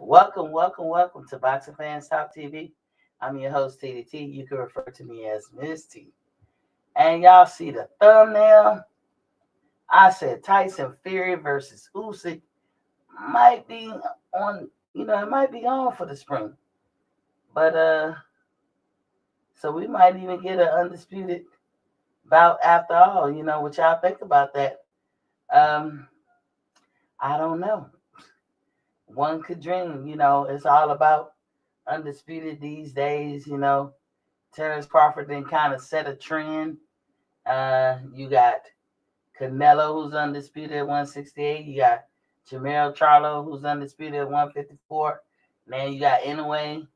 Welcome to Boxing Fans Talk TV. I'm your host, TDT. You can refer to me as Miss T. And y'all see the thumbnail? I said Tyson Fury versus Usyk might be it might be on for the spring. But so we might even get an undisputed bout after all. What y'all think about that? Um, I don't know. One could dream. It's all about undisputed these days. Terrence Crawford then kind of set a trend. You got Canelo, who's undisputed at 168. You got Jamel Charlo, who's undisputed at 154. Then you got Inoue,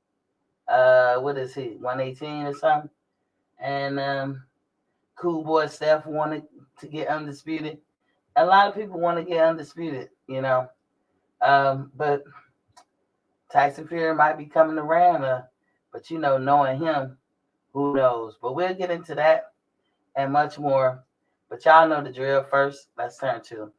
what is he, 118 or something? And Cool Boy Steph wanted to get undisputed. A lot of people want to get undisputed. But Tyson Fury might be coming around, but knowing him, who knows? But we'll get into that and much more. But y'all know the drill. First, let's turn to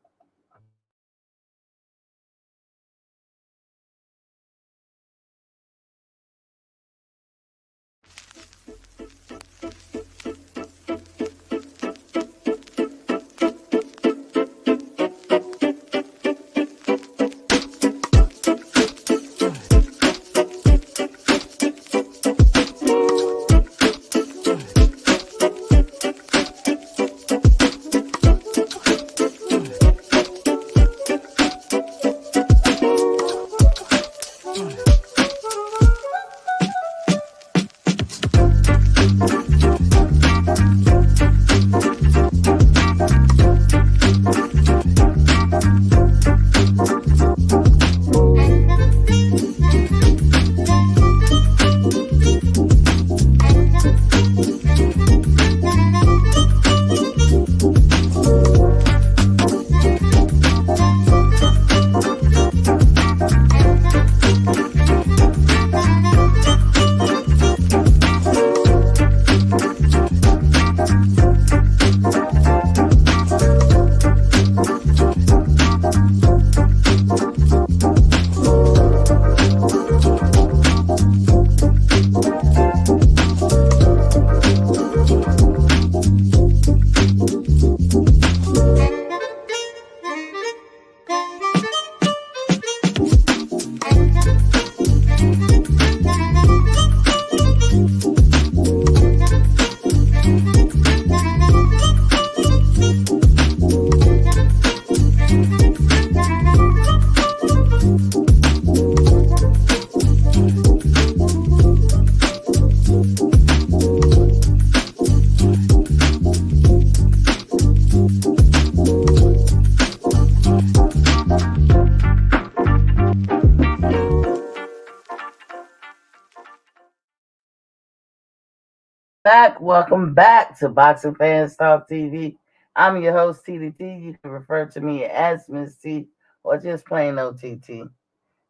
back. Welcome back to Boxing Fans Talk TV. I'm your host, TDT. You can refer to me as Miss T or just plain OTT.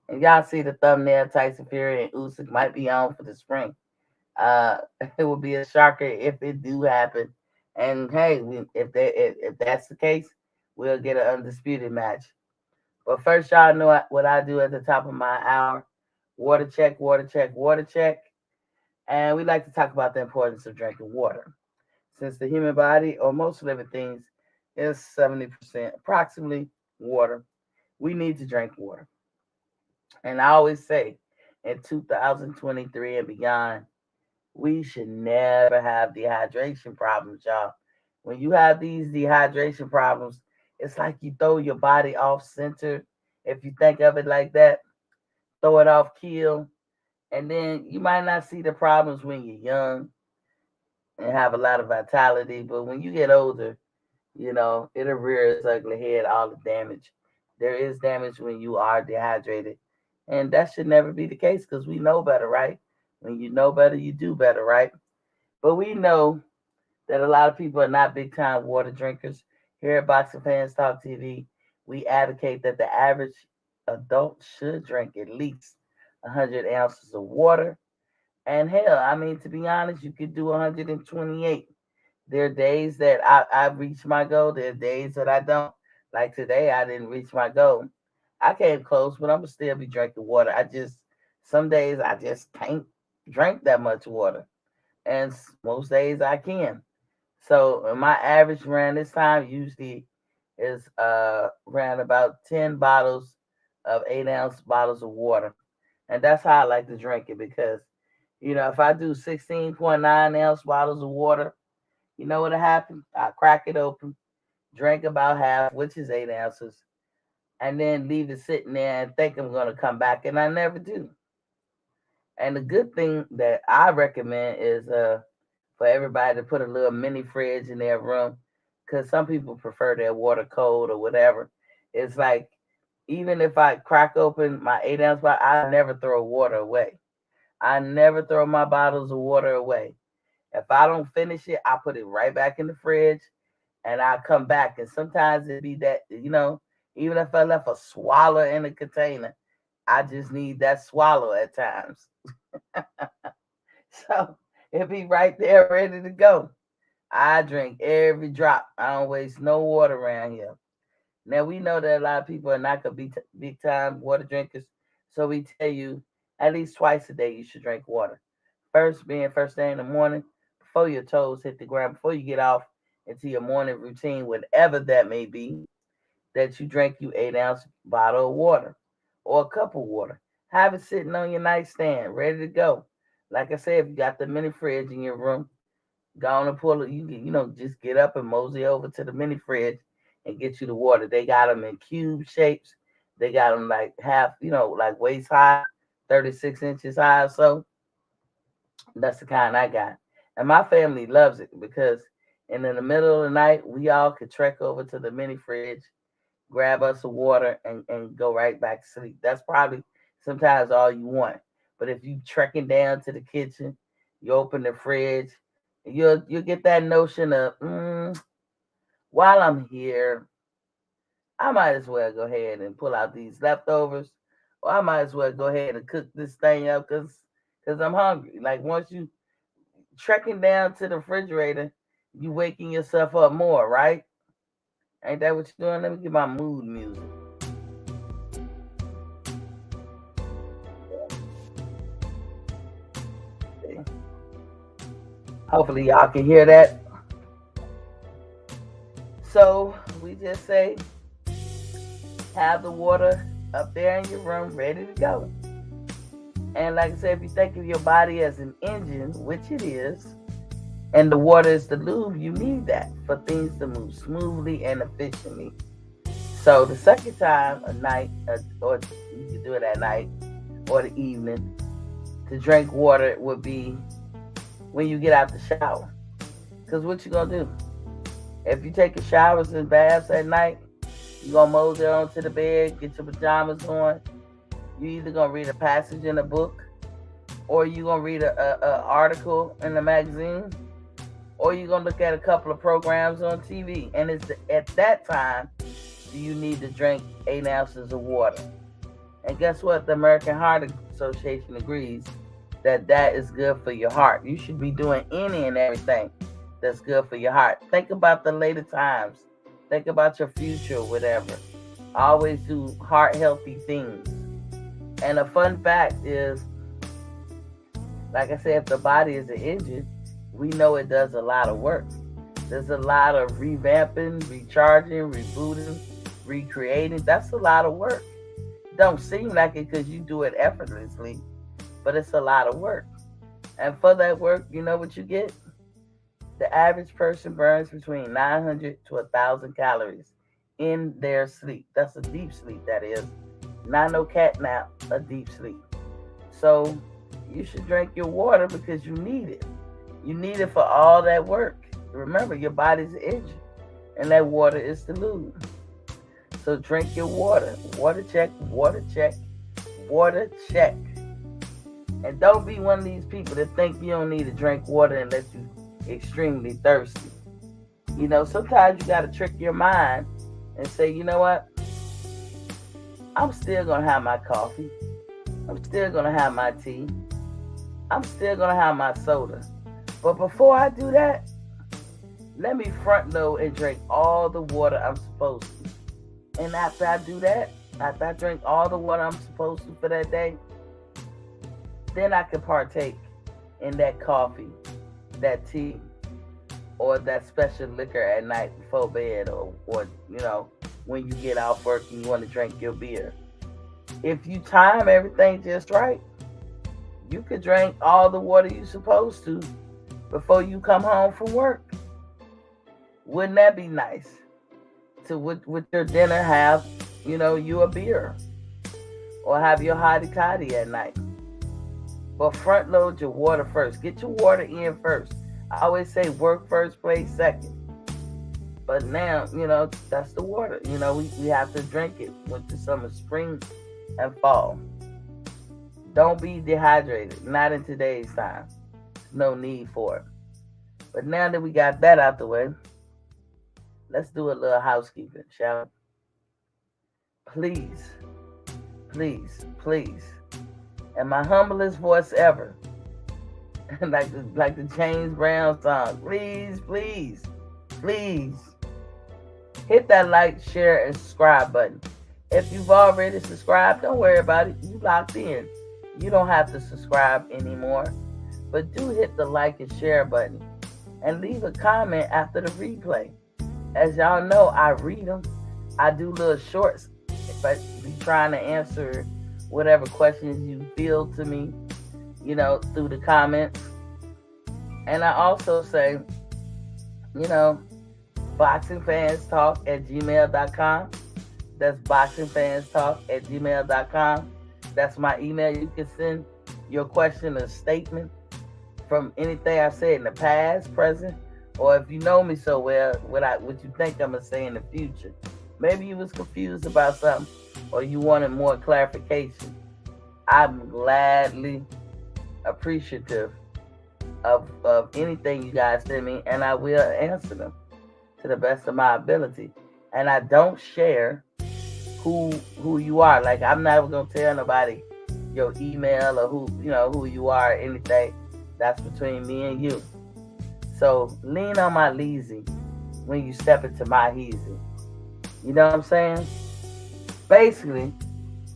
And y'all see the thumbnail, Tyson Fury and Usyk might be on for the spring. Uh, it would be a shocker if it do happen. And hey, if that's the case, we'll get an undisputed match. But first, y'all know what I do at the top of my hour. Water check, water check, water check. And we like to talk about the importance of drinking water. Since the human body, or most living things, is 70% approximately water, we need to drink water. And I always say, in 2023 and beyond, we should never have dehydration problems, y'all. When you have these dehydration problems, it's like you throw your body off center. If you think of it like that, throw it off kill. And then you might not see the problems when you're young and have a lot of vitality. But when you get older, it'll rear its ugly head, all the damage. There is damage when you are dehydrated. And that should never be the case because we know better, right? When you know better, you do better, right? But we know that a lot of people are not big time water drinkers. Here at Boxing Fans Talk TV, we advocate that the average adult should drink at least 100 ounces of water. And hell, I mean, to be honest, you could do 128. There are days that I reach my goal. There are days that I don't. Like today, I didn't reach my goal. I came close, but I'm gonna still be drinking water. Some days I just can't drink that much water, and most days I can. So my average around this time usually is around about 10 bottles of 8-ounce bottles of water, and that's how I like to drink it because if I do 16.9-ounce bottles of water, you know what'll happen? I crack it open, drink about half, which is 8 ounces, and then leave it sitting there and think I'm gonna come back, and I never do. And the good thing that I recommend is for everybody to put a little mini fridge in their room, because some people prefer their water cold or whatever. It's like even if I crack open my 8-ounce bottle, I never throw water away. I never throw my bottles of water away. If I don't finish it, I put it right back in the fridge and I come back. And sometimes it be that, even if I left a swallow in the container, I just need that swallow at times. So it be right there ready to go. I drink every drop. I don't waste no water around here. Now we know that a lot of people are not gonna be big time water drinkers, so we tell you at least twice a day you should drink water. First being first thing in the morning, before your toes hit the ground, before you get off into your morning routine, whatever that may be, that you drink you 8-ounce bottle of water or a cup of water. Have it sitting on your nightstand, ready to go. Like I said, if you got the mini fridge in your room, go on and pull it. You can, just get up and mosey over to the mini fridge and get you the water. They got them in cube shapes. They got them like half, like waist high, 36 inches high. So that's the kind I got. And my family loves it because in the middle of the night, we all could trek over to the mini fridge, grab us some water, and go right back to sleep. That's probably sometimes all you want. But if you trekking down to the kitchen, you open the fridge, you'll get that notion of while I'm here, I might as well go ahead and pull out these leftovers, or I might as well go ahead and cook this thing up because I'm hungry. Like once you trekking down to the refrigerator, you waking yourself up more, right? Ain't that what you're doing? Let me get my mood music. Hopefully y'all can hear that. So we just say have the water up there in your room ready to go. And like I said, if you think of your body as an engine, which it is, and the water is the lube, you need that for things to move smoothly and efficiently. So the second time a night, or you can do it at night or the evening, to drink water would be when you get out the shower. Because what you gonna do? If you take your showers and baths at night, you gonna mosey on to the bed, get your pajamas on. You either gonna read a passage in a book, or you gonna read a article in a magazine, or you gonna look at a couple of programs on TV. And it's at that time do you need to drink 8 ounces of water. And guess what? The American Heart Association agrees that that is good for your heart. You should be doing any and everything that's good for your heart. Think about the later times. Think about your future, whatever. Always do heart healthy things. And a fun fact is, like I said, if the body is an engine, we know it does a lot of work. There's a lot of revamping, recharging, rebooting, recreating. That's a lot of work. Don't seem like it because you do it effortlessly, but it's a lot of work. And for that work, you know what you get? The average person burns between 900 to 1,000 calories in their sleep. That's a deep sleep, that is. Not no cat nap, a deep sleep. So you should drink your water because you need it. You need it for all that work. Remember, your body's the engine, and that water is the lube. So drink your water. Water check, water check, water check. And don't be one of these people that think you don't need to drink water unless you're extremely thirsty. Sometimes you got to trick your mind and say, you know what? I'm still going to have my coffee. I'm still going to have my tea. I'm still going to have my soda. But before I do that, let me front load and drink all the water I'm supposed to. And after I do that, After I drink all the water I'm supposed to for that day, then I can partake in that coffee, that tea, or that special liquor at night before bed, or when you get off work and you want to drink your beer. If you time everything just right, you could drink all the water you're supposed to before you come home from work. Wouldn't that be nice? To with your dinner have, you a beer or have your hottie toddy at night. But front load your water first. Get your water in first. I always say work first, play second. But now, that's the water. We have to drink it winter, summer, spring, and fall. Don't be dehydrated. Not in today's time. No need for it. But now that we got that out the way, let's do a little housekeeping, shall we? Please, please, please, and my humblest voice ever, like the James Brown song, please, please, please, hit that like, share, and subscribe button. If you've already subscribed, don't worry about it. You locked in. You don't have to subscribe anymore. But do hit the like and share button. And leave a comment after the replay. As y'all know, I read them. I do little shorts. But be trying to answer whatever questions you feel to me, through the comments. And I also say, boxingfanstalk@gmail.com. That's boxingfanstalk@gmail.com. That's my email. You can send your question or statement from anything I said in the past, present, or if you know me so well, what you think I'm gonna say in the future. Maybe you was confused about something, or you wanted more clarification. I'm gladly appreciative of anything you guys send me, and I will answer them to the best of my ability. And I don't share who you are. Like, I'm never gonna tell nobody your email or who you are or anything. That's between me and you. So lean on my leezy when you step into my heezy. You know what I'm saying? Basically,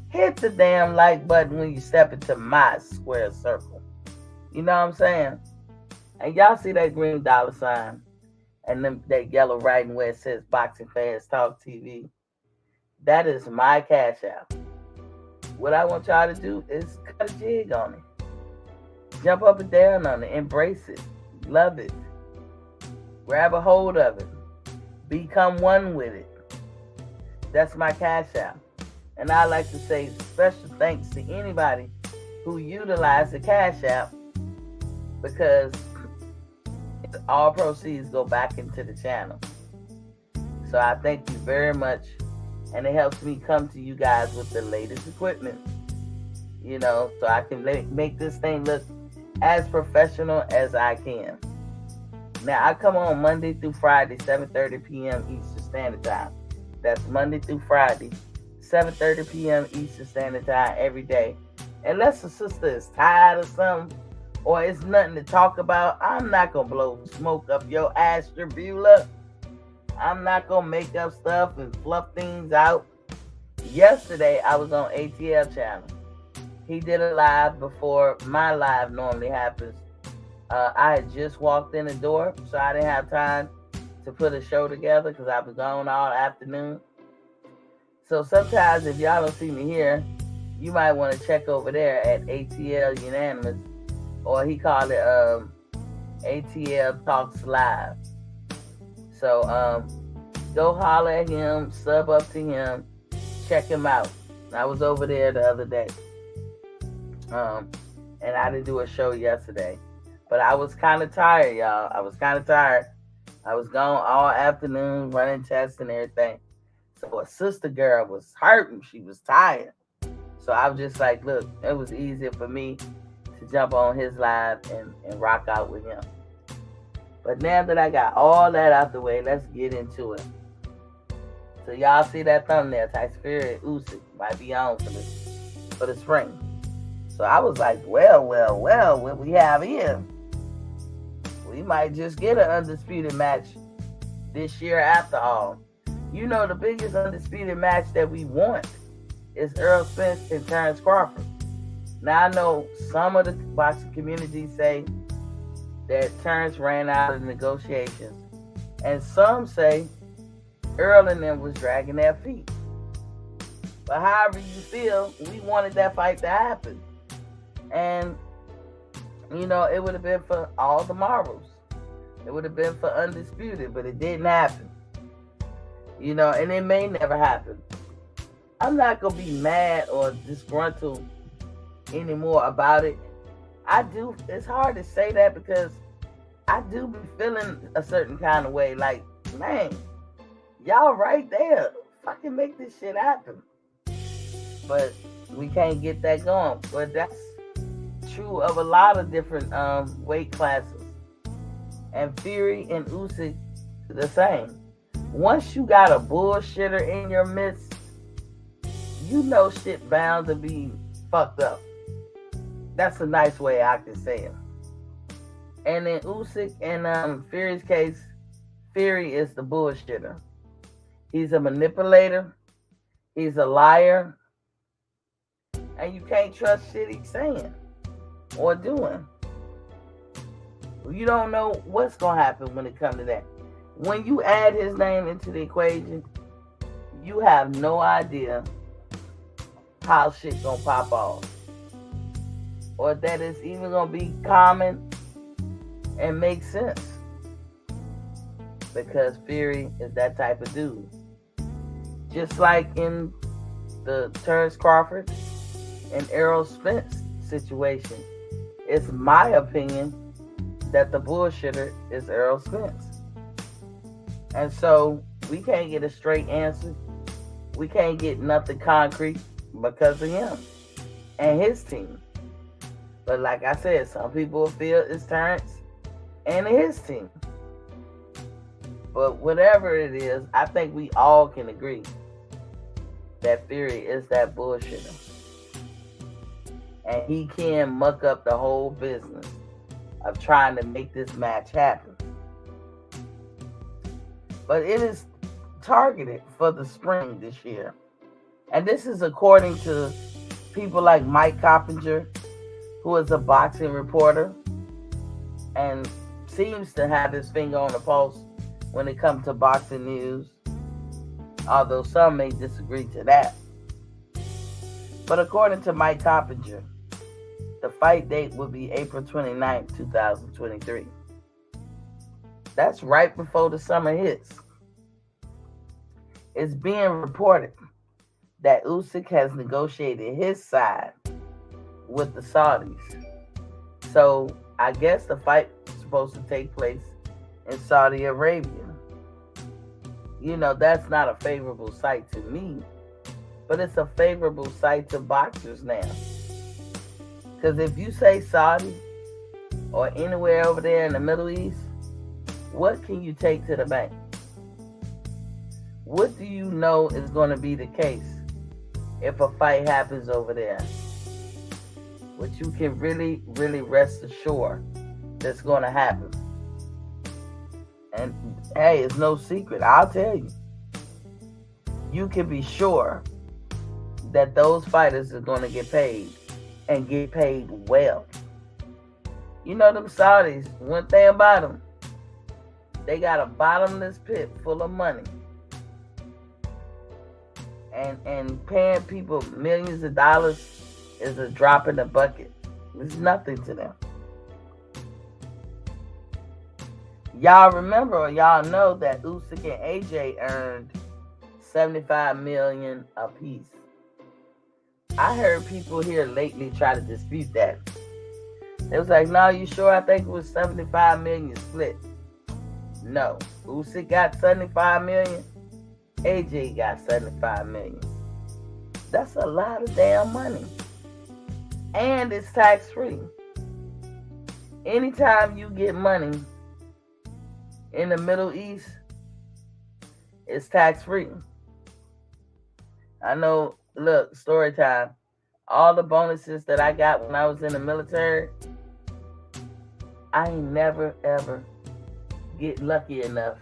hit the damn like button when you step into my square circle. You know what I'm saying? And y'all see that green dollar sign and that yellow writing where it says Boxing Fans Talk TV? That is my cash out. What I want y'all to do is cut a jig on it. Jump up and down on it. Embrace it. Love it. Grab a hold of it. Become one with it. That's my cash out. And I like to say special thanks to anybody who utilized the cash out, because all proceeds go back into the channel. So I thank you very much. And it helps me come to you guys with the latest equipment, so I can make this thing look as professional as I can. Now, I come on Monday through Friday, 7:30 p.m. Eastern Standard Time. That's Monday through Friday, 7:30 p.m. Eastern Standard Time every day. Unless a sister is tired of something or it's nothing to talk about, I'm not going to blow smoke up your astrobula. I'm not going to make up stuff and fluff things out. Yesterday, I was on ATL channel. He did a live before my live normally happens. I had just walked in the door, so I didn't have time to put a show together because I was gone all afternoon. So sometimes if y'all don't see me here, you might want to check over there at ATL Unanimous, or he called it ATL Talks Live. So go holler at him, sub up to him, check him out. I was over there the other day. And I didn't do a show yesterday. But I was kind of tired, y'all. I was kind of tired. I was gone all afternoon running tests and everything. So a sister girl was hurting. She was tired. So I was just like, look, it was easier for me to jump on his live and rock out with him. But now that I got all that out the way, let's get into it. So y'all see that thumbnail, Tyson Fury and Usyk might be on for the spring. So I was like, well, what we have here, we might just get an undisputed match this year after all. The biggest undisputed match that we want is Earl Spence and Terrence Crawford. Now I know some of the boxing community say that Terrence ran out of negotiations, and some say Earl and them was dragging their feet. But however you feel, we wanted that fight to happen. And, it would have been for all the marbles. It would have been for undisputed, but it didn't happen. And it may never happen. I'm not going to be mad or disgruntled anymore about it. It's hard to say that because I do be feeling a certain kind of way. Like, man, y'all right there. Fucking make this shit happen. But we can't get that going. But that's true of a lot of different weight classes. And Fury and Usyk the same. Once you got a bullshitter in your midst, shit bound to be fucked up. That's a nice way I can say it. And in Usyk and Fury's case, Fury is the bullshitter. He's a manipulator. He's a liar. And you can't trust shit he's saying or doing. You don't know what's going to happen when it comes to that. When you add his name into the equation, you have no idea how shit going to pop off. Or that it's even going to be common and make sense. Because Fury is that type of dude. Just like in the Terrence Crawford and Errol Spence situation. It's my opinion that the bullshitter is Errol Spence. And so we can't get a straight answer. We can't get nothing concrete because of him and his team. But like I said, some people feel it's Terrence and his team. But whatever it is, I think we all can agree that Fury is that bullshitter. And he can muck up the whole business of trying to make this match happen. But it is targeted for the spring this year. And this is according to people like Mike Coppinger, who is a boxing reporter and seems to have his finger on the pulse when it comes to boxing news, although some may disagree to that. But according to Mike Coppinger, the fight date will be April 29th, 2023. That's right before the summer hits. It's being reported that Usyk has negotiated his side with the Saudis. So I guess the fight is supposed to take place in Saudi Arabia. That's not a favorable sight to me, but it's a favorable sight to boxers now. Because if you say Saudi or anywhere over there in the Middle East, what can you take to the bank? What do you know is going to be the case if a fight happens over there? What you can really, really rest assured that's going to happen. And hey, it's no secret. I'll tell you. You can be sure that those fighters are going to get paid and get paid well. Them Saudis, one thing about them, they got a bottomless pit full of money. And paying people millions of dollars is a drop in the bucket. It's nothing to them. Y'all remember or y'all know that Usyk and AJ earned $75 million apiece. I heard people here lately try to dispute that. It was like, no, you sure? I think it was $75 million split. No. Usyk got $75 million. AJ got $75 million. That's a lot of damn money. And it's tax-free. Anytime you get money in the Middle East, it's tax-free. I know, look, story time. All the bonuses that I got when I was in the military, I ain't never, ever get lucky enough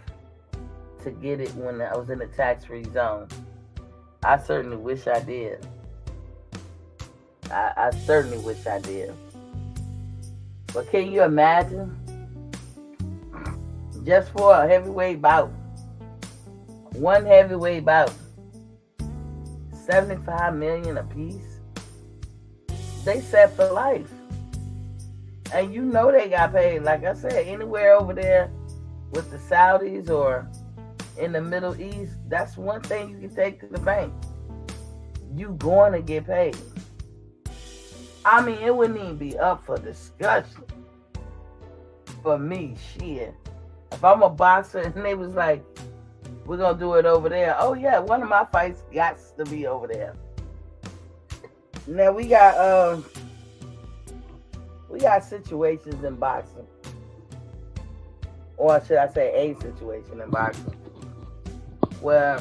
to get it when I was in the tax-free zone. I certainly wish I did. I certainly wish I did. But can you imagine just for a heavyweight bout, one heavyweight bout, 75 million apiece? They set for life. And you know they got paid. Like I said, anywhere over there with the Saudis or in the Middle East, that's one thing you can take to the bank. You going to get paid. I mean, it wouldn't even be up for discussion for me. Shit. If I'm a boxer and they was like, we're going to do it over there. Oh, yeah, one of my fights got to be over there. Now, we got situations in boxing. Or should I say a situation in boxing where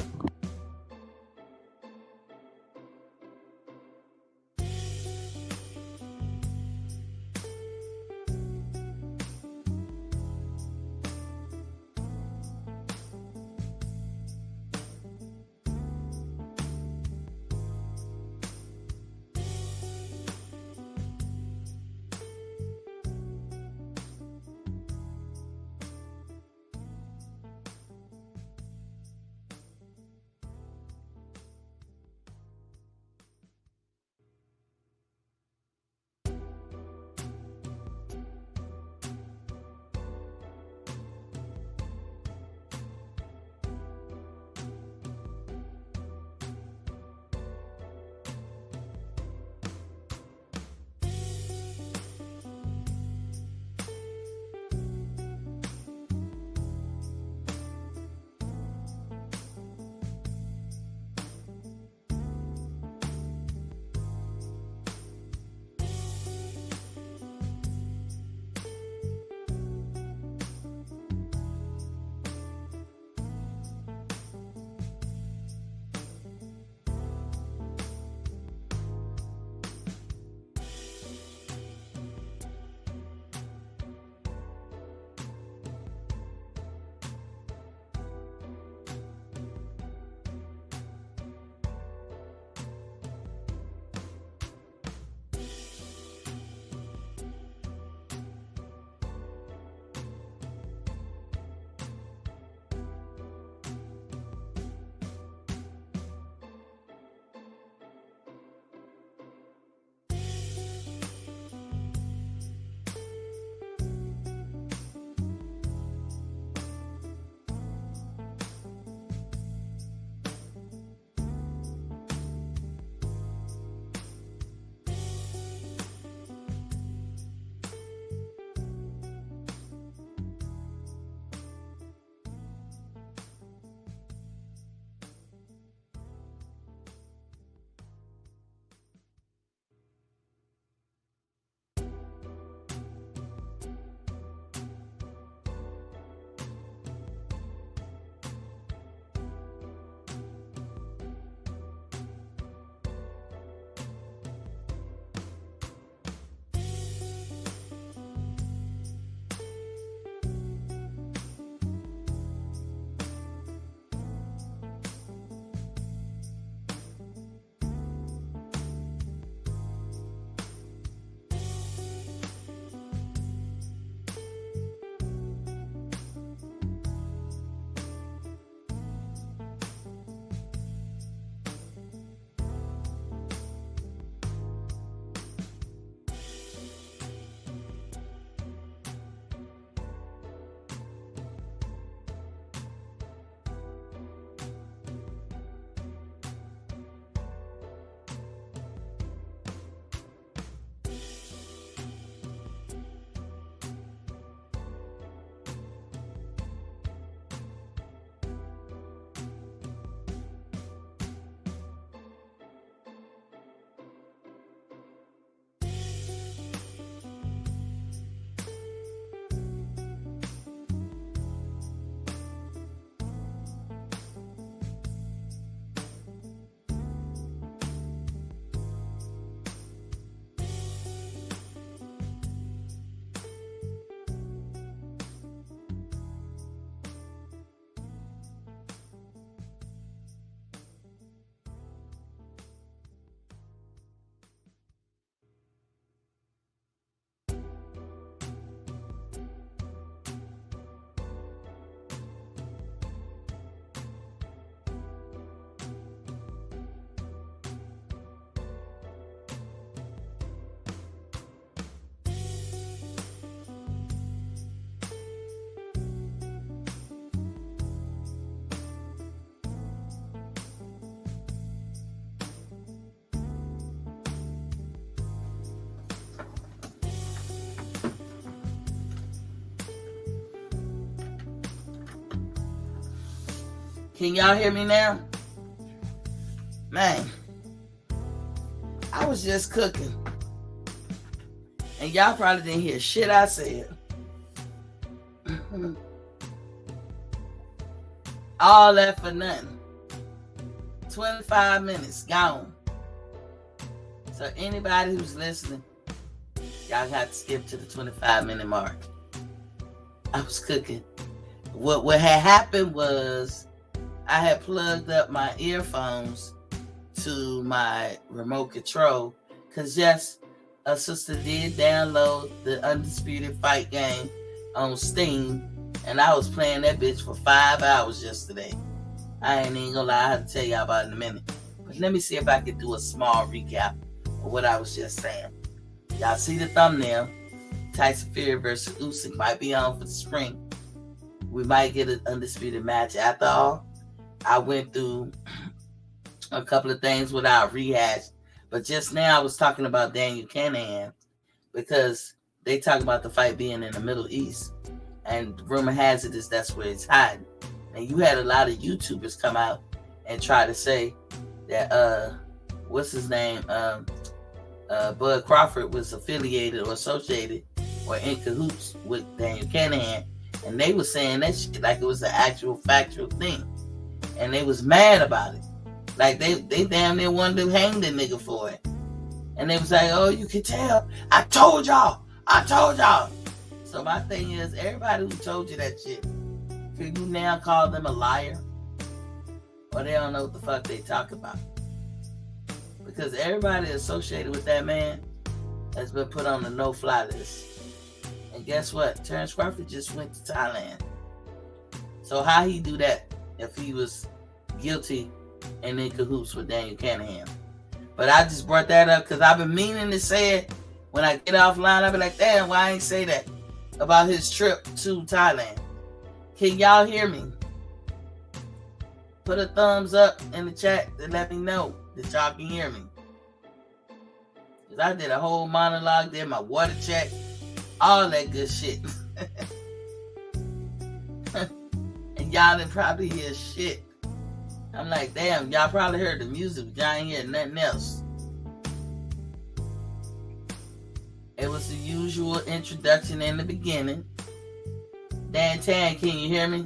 Can y'all hear me now? Man, I was just cooking. And y'all probably didn't hear shit I said. All that for nothing. 25 minutes gone. So anybody who's listening, y'all got to skip to the 25-minute mark. I was cooking. What had happened was I had plugged up my earphones to my remote control. Because yes, a sister did download the Undisputed Fight game on Steam. And I was playing that bitch for 5 hours yesterday. I ain't even gonna lie, I have to tell y'all about it in a minute. But let me see if I can do a small recap of what I was just saying. Y'all see the thumbnail. Tyson Fury versus Usyk might be on for the spring. We might get an undisputed match. After all, I went through a couple of things without rehash. But just now I was talking about Daniel Canahan because they talk about the fight being in the Middle East. And rumor has it is that's where it's hiding. And you had a lot of YouTubers come out and try to say that what's his name? Bud Crawford was affiliated or associated or in cahoots with Daniel Canahan. And they were saying that shit like it was an actual factual thing. And they was mad about it. Like they damn near wanted to hang the nigga for it. And they was like, oh, you can tell. I told y'all. So my thing is, everybody who told you that shit, can you now call them a liar? Or they don't know what the fuck they talk about? Because everybody associated with that man has been put on the no-fly list. And guess what? Terrence Crawford just went to Thailand. So how he do that if he was guilty and in cahoots with Daniel Canahan? But I just brought that up because I've been meaning to say it. When I get offline, I'll be like, damn, why I ain't say that about his trip to Thailand? Can y'all hear me? Put a thumbs up in the chat to let me know that y'all can hear me. Because I did a whole monologue, did my water check, all that good shit. And y'all didn't probably hear shit. I'm like, damn, y'all probably heard the music, but y'all ain't hear nothing else. It was the usual introduction in the beginning. Dan Tan, can you hear me?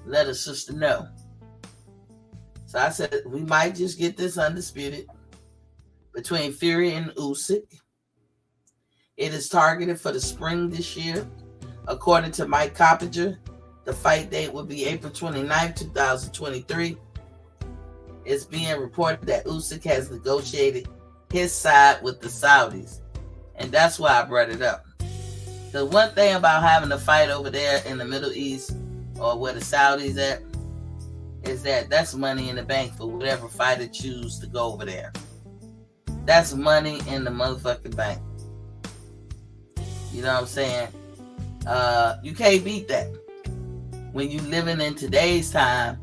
Let a sister know. So I said, we might just get this undisputed between Fury and Usyk. It is targeted for the spring this year. According to Mike Coppinger, the fight date will be April 29, 2023. It's being reported that Usyk has negotiated his side with the Saudis. And that's why I brought it up. The one thing about having a fight over there in the Middle East or where the Saudis at is that that's money in the bank for whatever fighter choose to go over there. That's money in the motherfucking bank. You know what I'm saying? You can't beat that. When you living in today's time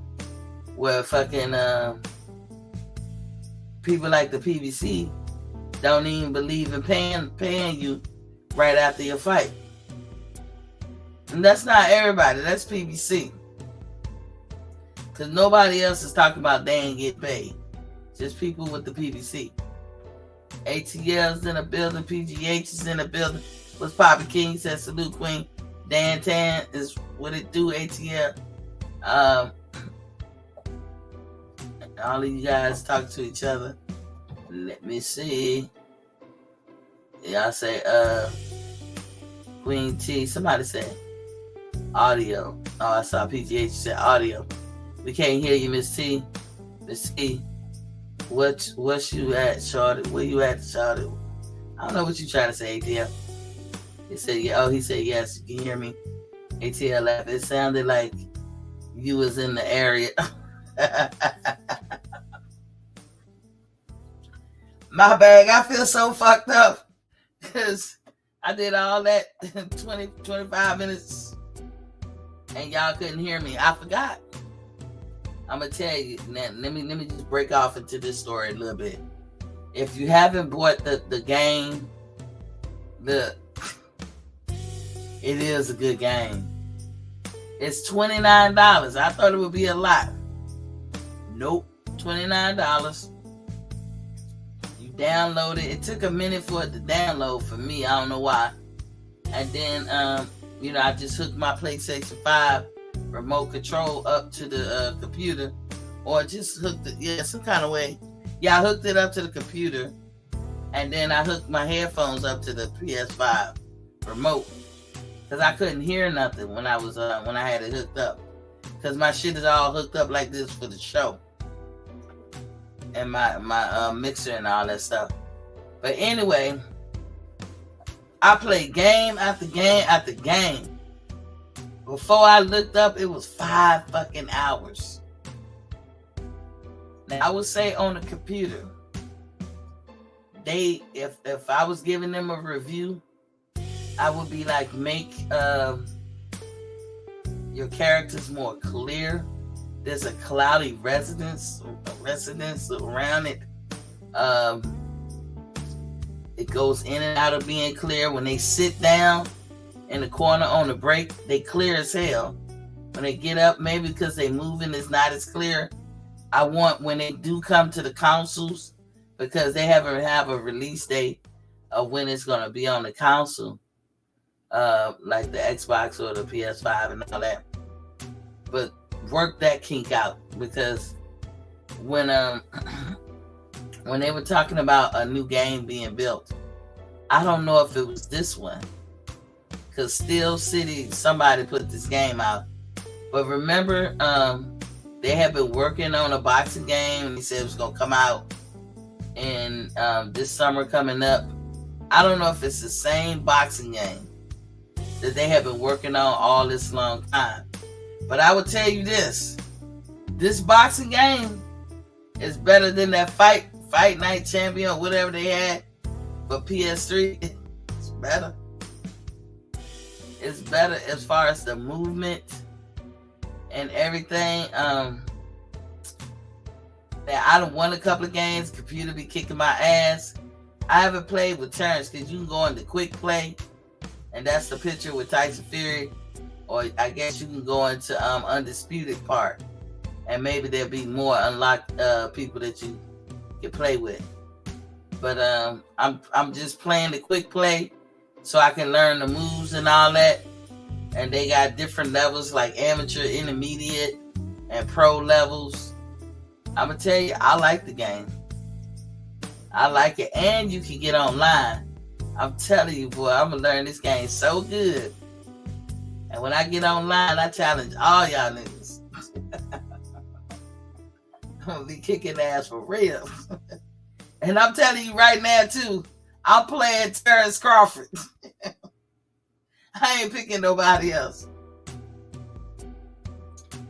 where fucking people like the PBC don't even believe in paying you right after your fight. And that's not everybody. That's PBC. Because nobody else is talking about they ain't get paid. Just people with the PBC. ATL's in the building. PGH is in the building. What's Poppy King said salute Queen. Dan Tan is what it do, ATL. All of you guys talk to each other. Let me see. Y'all say Queen T. Somebody said audio. Oh, I saw PGH said audio. We can't hear you, Miss T. Miss T. What you at, Charlotte? Where you at, Charlotte? I don't know what you trying to say, ATL. He said, yeah. Oh, he said yes. You can hear me. ATL laughed. It sounded like you was in the area. My bag. I feel so fucked up because I did all that 25 minutes and y'all couldn't hear me. I forgot. I'm gonna tell you now. Let me just break off into this story a little bit. If you haven't bought the game, it is a good game. It's $29. I thought it would be a lot. Nope, $29. You download it. It took a minute for it to download for me. I don't know why. And then, I just hooked my PlayStation 5 remote control up to the computer, or just hooked it, some kind of way. Yeah, I hooked it up to the computer, and then I hooked my headphones up to the PS5 remote, because I couldn't hear nothing when I had it hooked up, because my shit is all hooked up like this for the show, and my mixer and all that stuff. But anyway, I played game after game after game. Before I looked up, it was 5 fucking hours. Now, I would say on the computer, if I was giving them a review, I would be like, make your characters more clear. There's a cloudy residence around it. It goes in and out of being clear. When they sit down in the corner on the break, they clear as hell. When they get up, maybe because they moving, it's not as clear. I want when they do come to the consoles, because they haven't have a release date of when it's going to be on the console, like the Xbox or the PS5 and all that. But work that kink out, because when they were talking about a new game being built, I don't know if it was this one, because Steel City, somebody put this game out. But remember, they have been working on a boxing game, and they said it was going to come out in this summer coming up. I don't know if it's the same boxing game that they have been working on all this long time. But I will tell you this boxing game is better than that Fight Night Champion or whatever they had for PS3. It's better. It's better as far as the movement and everything. I done won a couple of games. Computer be kicking my ass. I haven't played with turns, because you can go into quick play, and that's the picture with Tyson Fury. Or I guess you can go into undisputed part, and maybe there'll be more unlocked people that you can play with. But I'm just playing the quick play so I can learn the moves and all that. And they got different levels, like amateur, intermediate, and pro levels. I'm gonna tell you, I like the game. I like it, and you can get online. I'm telling you, boy, I'm gonna learn this game so good. And when I get online, I challenge all y'all niggas. I'm gonna be kicking ass for real. And I'm telling you right now, too, I'm playing Terrence Crawford. I ain't picking nobody else.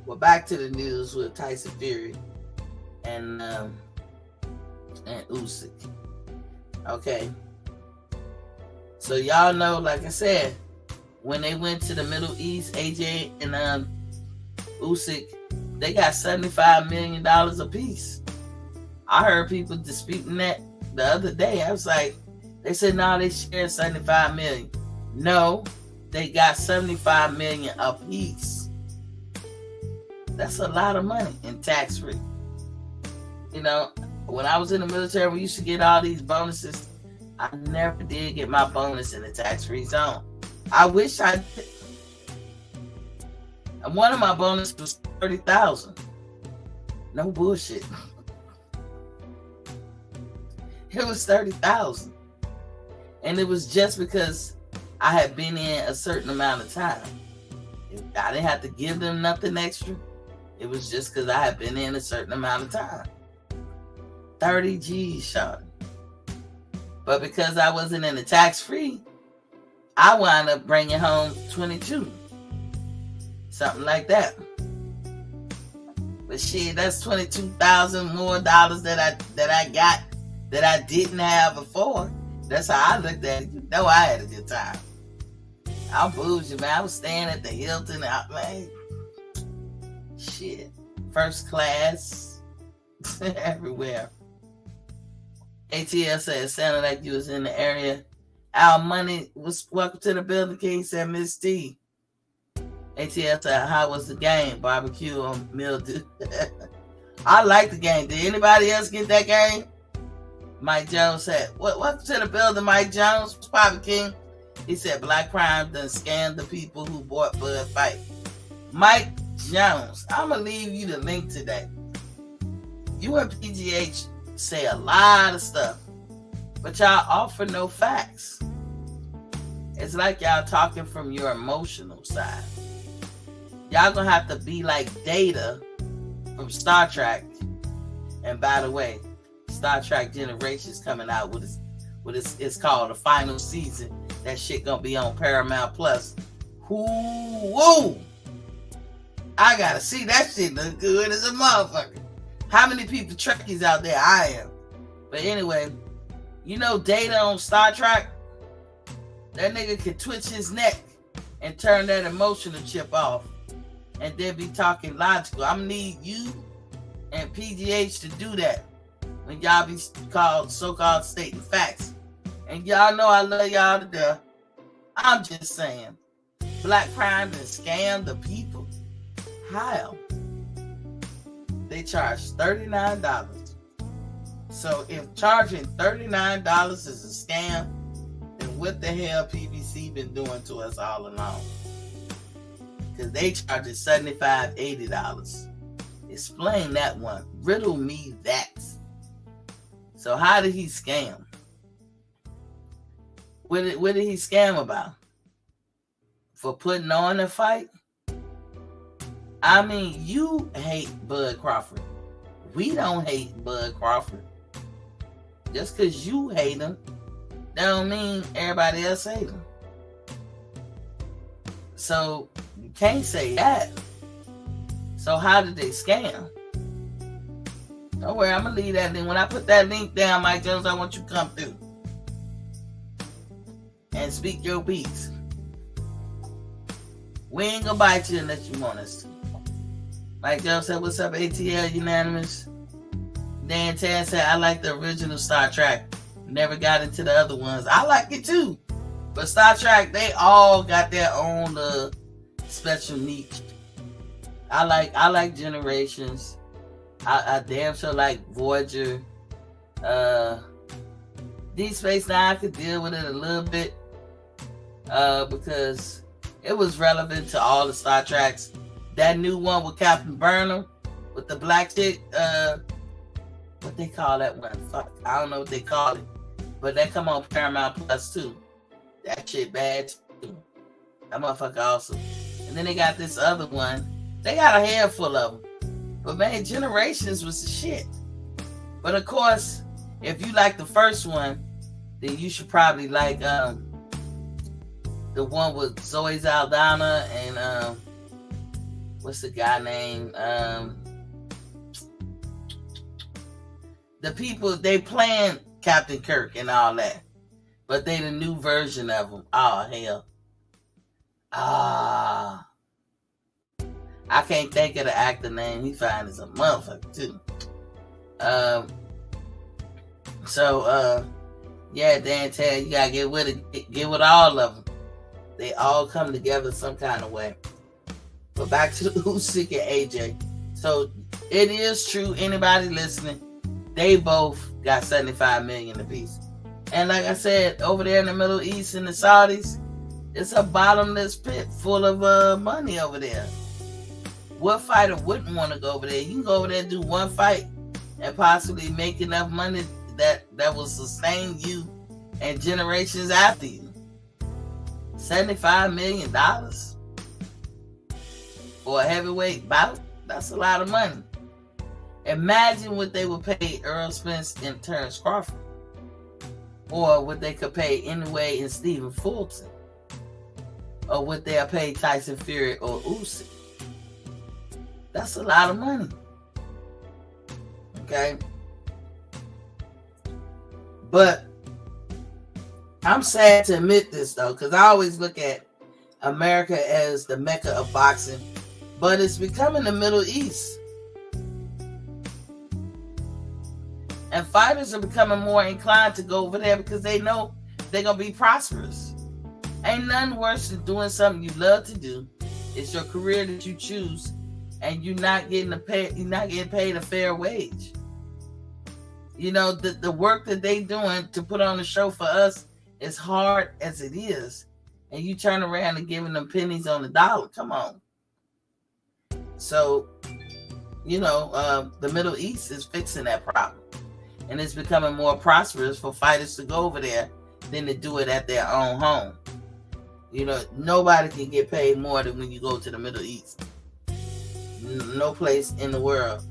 Well, back to the news with Tyson Fury and Usyk. Okay. So y'all know, like I said, when they went to the Middle East, AJ and Usyk, they got $75 million apiece. I heard people disputing that the other day. I was like, they said, no, they shared $75 million. No, they got $75 million apiece. That's a lot of money in tax-free. You know, when I was in the military, we used to get all these bonuses. I never did get my bonus in the tax-free zone. I wish I did. And one of my bonuses was $30,000. No bullshit. It was $30,000. And it was just because I had been in a certain amount of time. I didn't have to give them nothing extra. It was just because I had been in a certain amount of time. 30 G's, Sean. But because I wasn't in the tax-free, I wound up bringing home 22. Something like that. But shit, that's 22,000 more dollars that I got that I didn't have before. That's how I looked at it. You know I had a good time. I'm bougie, man. I was staying at the Hilton. Man, shit. First class. Everywhere. ATL said it sounded like you was in the area. Our money was welcome to the building. King said, Miss T. ATL said, how was the game? Barbecue on mildew. I like the game. Did anybody else get that game? Mike Jones said, welcome to the building, Mike Jones, Bobby King. He said, Black Crime done scammed the people who bought Bud Fight. Mike Jones, I'm going to leave you the link today. You and PGH say a lot of stuff, but y'all offer no facts. It's like y'all talking from your emotional side. Y'all going to have to be like Data from Star Trek. And by the way, Star Trek Generations coming out with it's called the final season. That shit gonna be on Paramount Plus. Whoa! I gotta see that shit. Look good as a motherfucker. How many people Trekkies out there? I am. But anyway, you know Data on Star Trek? That nigga can twitch his neck and turn that emotional chip off, and then be talking logical. I'm gonna need you and PGH to do that when y'all be so-called stating facts. And y'all know I love y'all to death. I'm just saying, Black Crime and scam the people. How? They charge $39. So if charging $39 is a scam, then what the hell PBC been doing to us all along? Because they charge $75, $80. Explain that one. Riddle me that. So how did he scam? What did he scam about? For putting on a fight? I mean, you hate Bud Crawford. We don't hate Bud Crawford. Just because you hate him, that don't mean everybody else hate him. So you can't say that. So how did they scam? Don't worry, I'm going to leave that link. When I put that link down, Mike Jones, I want you to come through and speak your piece. We ain't going to bite you unless you want us to. Mike Jones said, what's up, ATL Unanimous? Dan Tan said, I like the original Star Trek. Never got into the other ones. I like it too. But Star Trek, they all got their own special niche. I like Generations. I damn sure like Voyager. Deep Space Nine, I could deal with it a little bit because it was relevant to all the Star Treks. That new one with Captain Burnham with the black chick, what they call that one? Fuck, I don't know what they call it, but that come on Paramount Plus too. That shit bad too. That motherfucker awesome. And then they got this other one. They got a handful of them. But man, Generations was the shit. But of course, if you like the first one, then you should probably like the one with Zoe Saldana and what's the guy name? The people, they playing Captain Kirk and all that. But they the new version of him. Oh, hell. I can't think of the actor name. He fine as a motherfucker, too. Yeah, Dan Tell, you gotta get with it. Get with all of them. They all come together some kind of way. But back to Usyk and AJ. So, it is true. Anybody listening, they both got $75 million apiece. And like I said, over there in the Middle East and the Saudis, it's a bottomless pit full of money over there. What fighter wouldn't want to go over there? You can go over there and do one fight and possibly make enough money that will sustain you and generations after you. $75 million for a heavyweight bout? That's a lot of money. Imagine what they would pay Earl Spence and Terrence Crawford. Or what they could pay Inoue and Stephen Fulton. Or what they'll pay Tyson Fury or Usyk. That's a lot of money. Okay? But I'm sad to admit this though, because I always look at America as the mecca of boxing, but it's becoming the Middle East. And fighters are becoming more inclined to go over there because they know they're going to be prosperous. Ain't nothing worse than doing something you love to do It's your career that you choose, and you're not getting paid a fair wage. You know, the work that they doing to put on the show for us is hard as it is. And you turn around and giving them pennies on the dollar. Come on. So, you know, the Middle East is fixing that problem. And it's becoming more prosperous for fighters to go over there than to do it at their own home. You know, nobody can get paid more than when you go to the Middle East. No place in the world.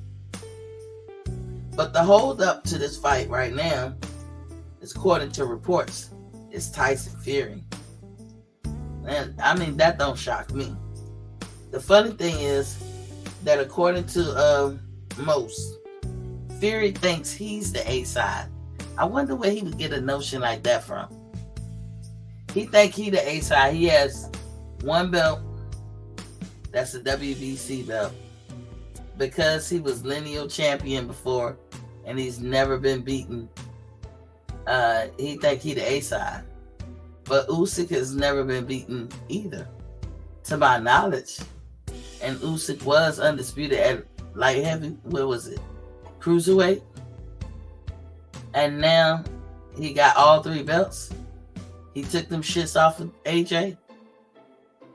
But the hold up to this fight right now is, according to reports, is Tyson Fury. And I mean, that don't shock me. The funny thing is that according to most, Fury thinks he's the A side. I wonder where he would get a notion like that from. He think he the A side. He has one belt. That's the WBC belt. Because he was lineal champion before and he's never been beaten, he think he the A side. But Usyk has never been beaten either, to my knowledge. And Usyk was undisputed at light heavy. What was it? Cruiserweight. And now he got all three belts. He took them shits off of AJ.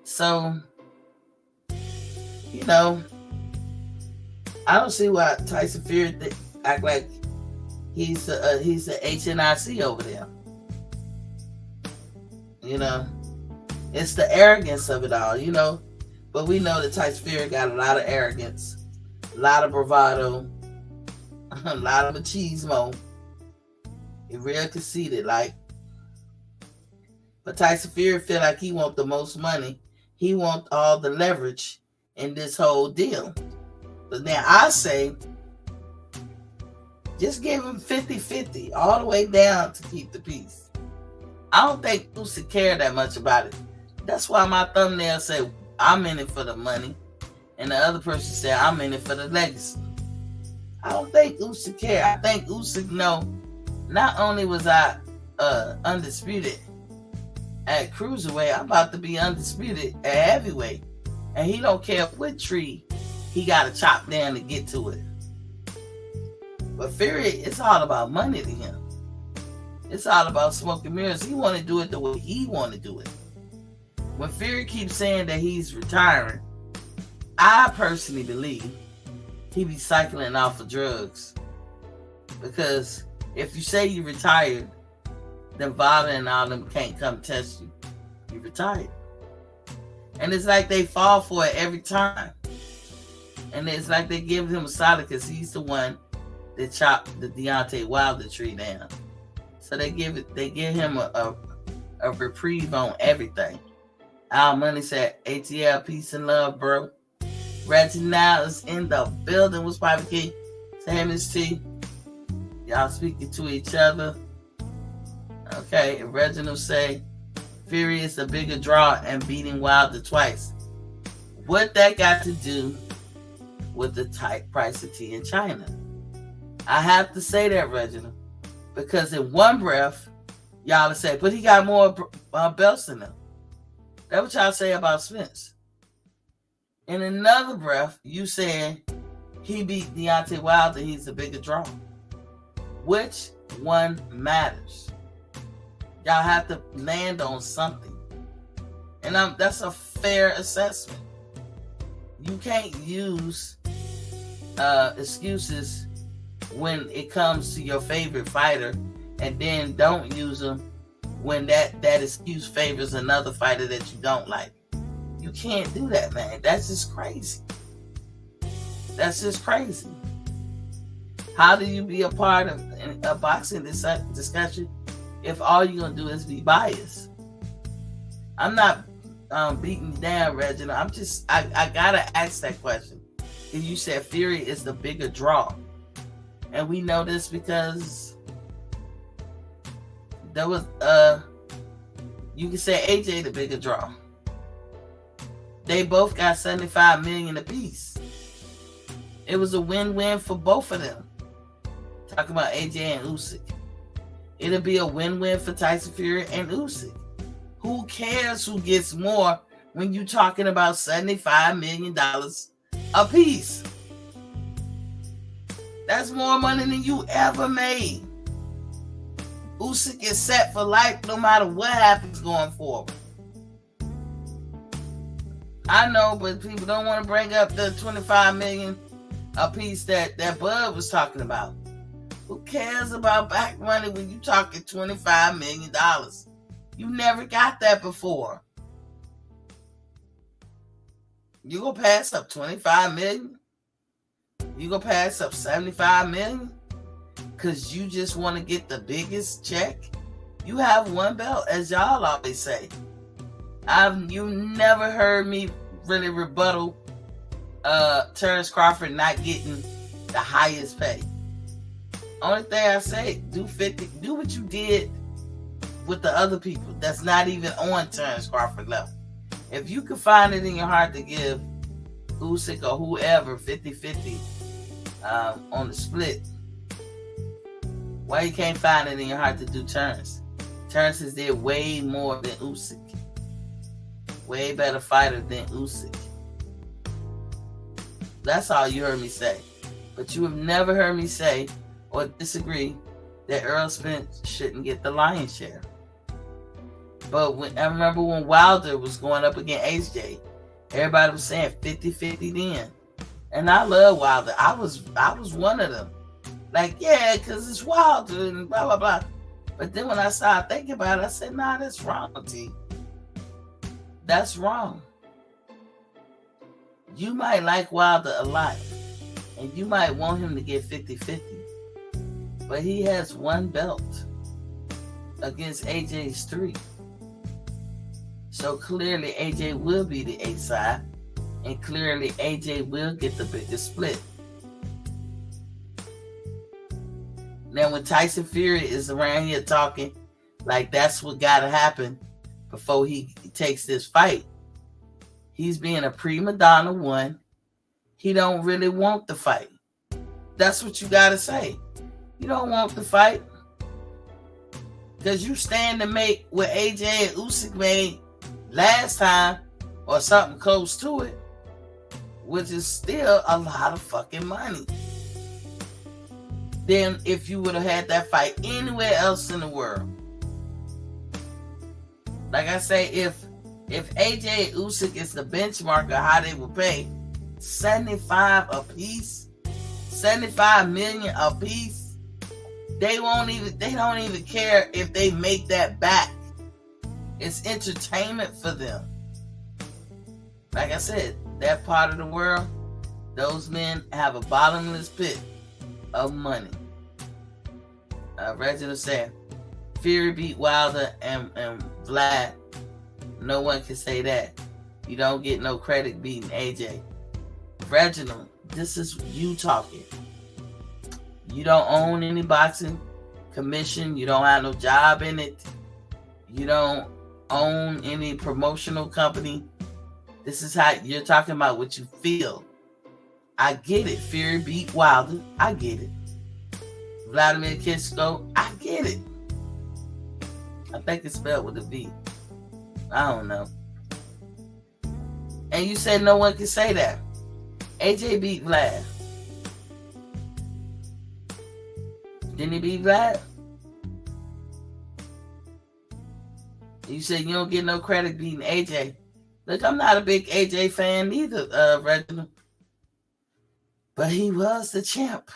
So, you know, I don't see why Tyson Fury act like he's the HNIC over there. You know, it's the arrogance of it all, you know. But we know that Tyson Fury got a lot of arrogance, a lot of bravado, a lot of machismo. He real conceited, like. But Tyson Fury feel like he want the most money. He want all the leverage in this whole deal. But now I say, just give him 50-50 all the way down to keep the peace. I don't think Usyk care that much about it. That's why my thumbnail said, I'm in it for the money. And the other person said, I'm in it for the legacy. I don't think Usyk care. I think Usyk know, not only was I undisputed at cruiserweight, I'm about to be undisputed at heavyweight. And he don't care what tree he got to chop down to get to it. But Fury, it's all about money to him. It's all about smoke and mirrors. He want to do it the way he want to do it. When Fury keeps saying that he's retiring, I personally believe he be cycling off of drugs. Because if you say you retired, then Vada and all them can't come test you. You retired. And it's like they fall for it every time. And it's like they give him a solid because he's the one that chopped the Deontay Wilder tree down. So they give him a reprieve on everything. Our Money said, ATL, peace and love, bro. Reggie now is in the building. What's Papa Key? Say, Miss T. Y'all speaking to each other. Okay, Reginald say, Fury is the bigger draw and beating Wilder twice. What that got to do with the tight price of tea in China? I have to say that, Reginald, because in one breath, y'all say, but he got more belts than him. That's what y'all say about Spence. In another breath, you said he beat Deontay Wilder, he's the bigger draw. Which one matters? Y'all have to land on something. And that's a fair assessment. You can't use excuses when it comes to your favorite fighter and then don't use them when that excuse favors another fighter that you don't like. You can't do that, man. That's just crazy. That's just crazy. How do you be a part of a boxing discussion if all you're going to do is be biased? I'm not beating you down, Reginald. I got to ask that question. And you said Fury is the bigger draw. And we know this because there was, you can say AJ the bigger draw. They both got 75 million apiece. It was a win-win for both of them. Talking about AJ and Usyk. It'll be a win-win for Tyson Fury and Usyk. Who cares who gets more when you're talking about $75 million a piece. That's more money than you ever made. Usyk is set for life no matter what happens going forward. I know, but people don't want to bring up the $25 million a piece that Bud was talking about. Who cares about back money when you talking $25 million? You never got that before. You gonna pass up $25 million? You gonna pass up $75 million? Because you just want to get the biggest check? You have one belt, as y'all always say. You never heard me really rebuttal Terrence Crawford not getting the highest pay. Only thing I say, do what you did with the other people that's not even on Terrence Crawford level. If you can find it in your heart to give Usyk or whoever 50-50 on the split, why you can't find it in your heart to do Terrence? Terrence has did way more than Usyk. Way better fighter than Usyk. That's all you heard me say. But you have never heard me say or disagree that Errol Spence shouldn't get the lion's share. But I remember when Wilder was going up against AJ, everybody was saying 50-50 then. And I love Wilder. I was one of them. Like, yeah, because it's Wilder and blah, blah, blah. But then when I started thinking about it, I said, nah, that's wrong, T. That's wrong. You might like Wilder a lot, and you might want him to get 50-50. But he has one belt against AJ's 3. So clearly AJ will be the A side, and clearly AJ will get the biggest split. Now when Tyson Fury is around here talking like that's what gotta happen before he takes this fight, he's being a prima donna. One, he don't really want the fight. That's what you gotta say. You don't want the fight because you stand to make what AJ and Usyk made last time or something close to it, which is still a lot of fucking money. Then if you would have had that fight anywhere else in the world. Like I say, if AJ and Usyk is the benchmark of how they would pay, 75 a piece, 75 million a piece, they don't even care if they make that back. It's entertainment for them. Like I said, that part of the world, those men have a bottomless pit of money. Reginald said, Fury beat Wilder and Vlad. No one can say that. You don't get no credit beating AJ. Reginald, this is you talking. You don't own any boxing commission. You don't have no job in it. You don't own any promotional company. This is how you're talking about what you feel. I get it. Fury beat Wilder. I get it. Vladimir Klitschko. I get it. I think it's spelled with a V. I don't know. And you said no one can say that. AJ beat Vlad. Didn't he beat Vlad? You said you don't get no credit beating AJ. Look, I'm not a big AJ fan either, Reginald. But he was the champ.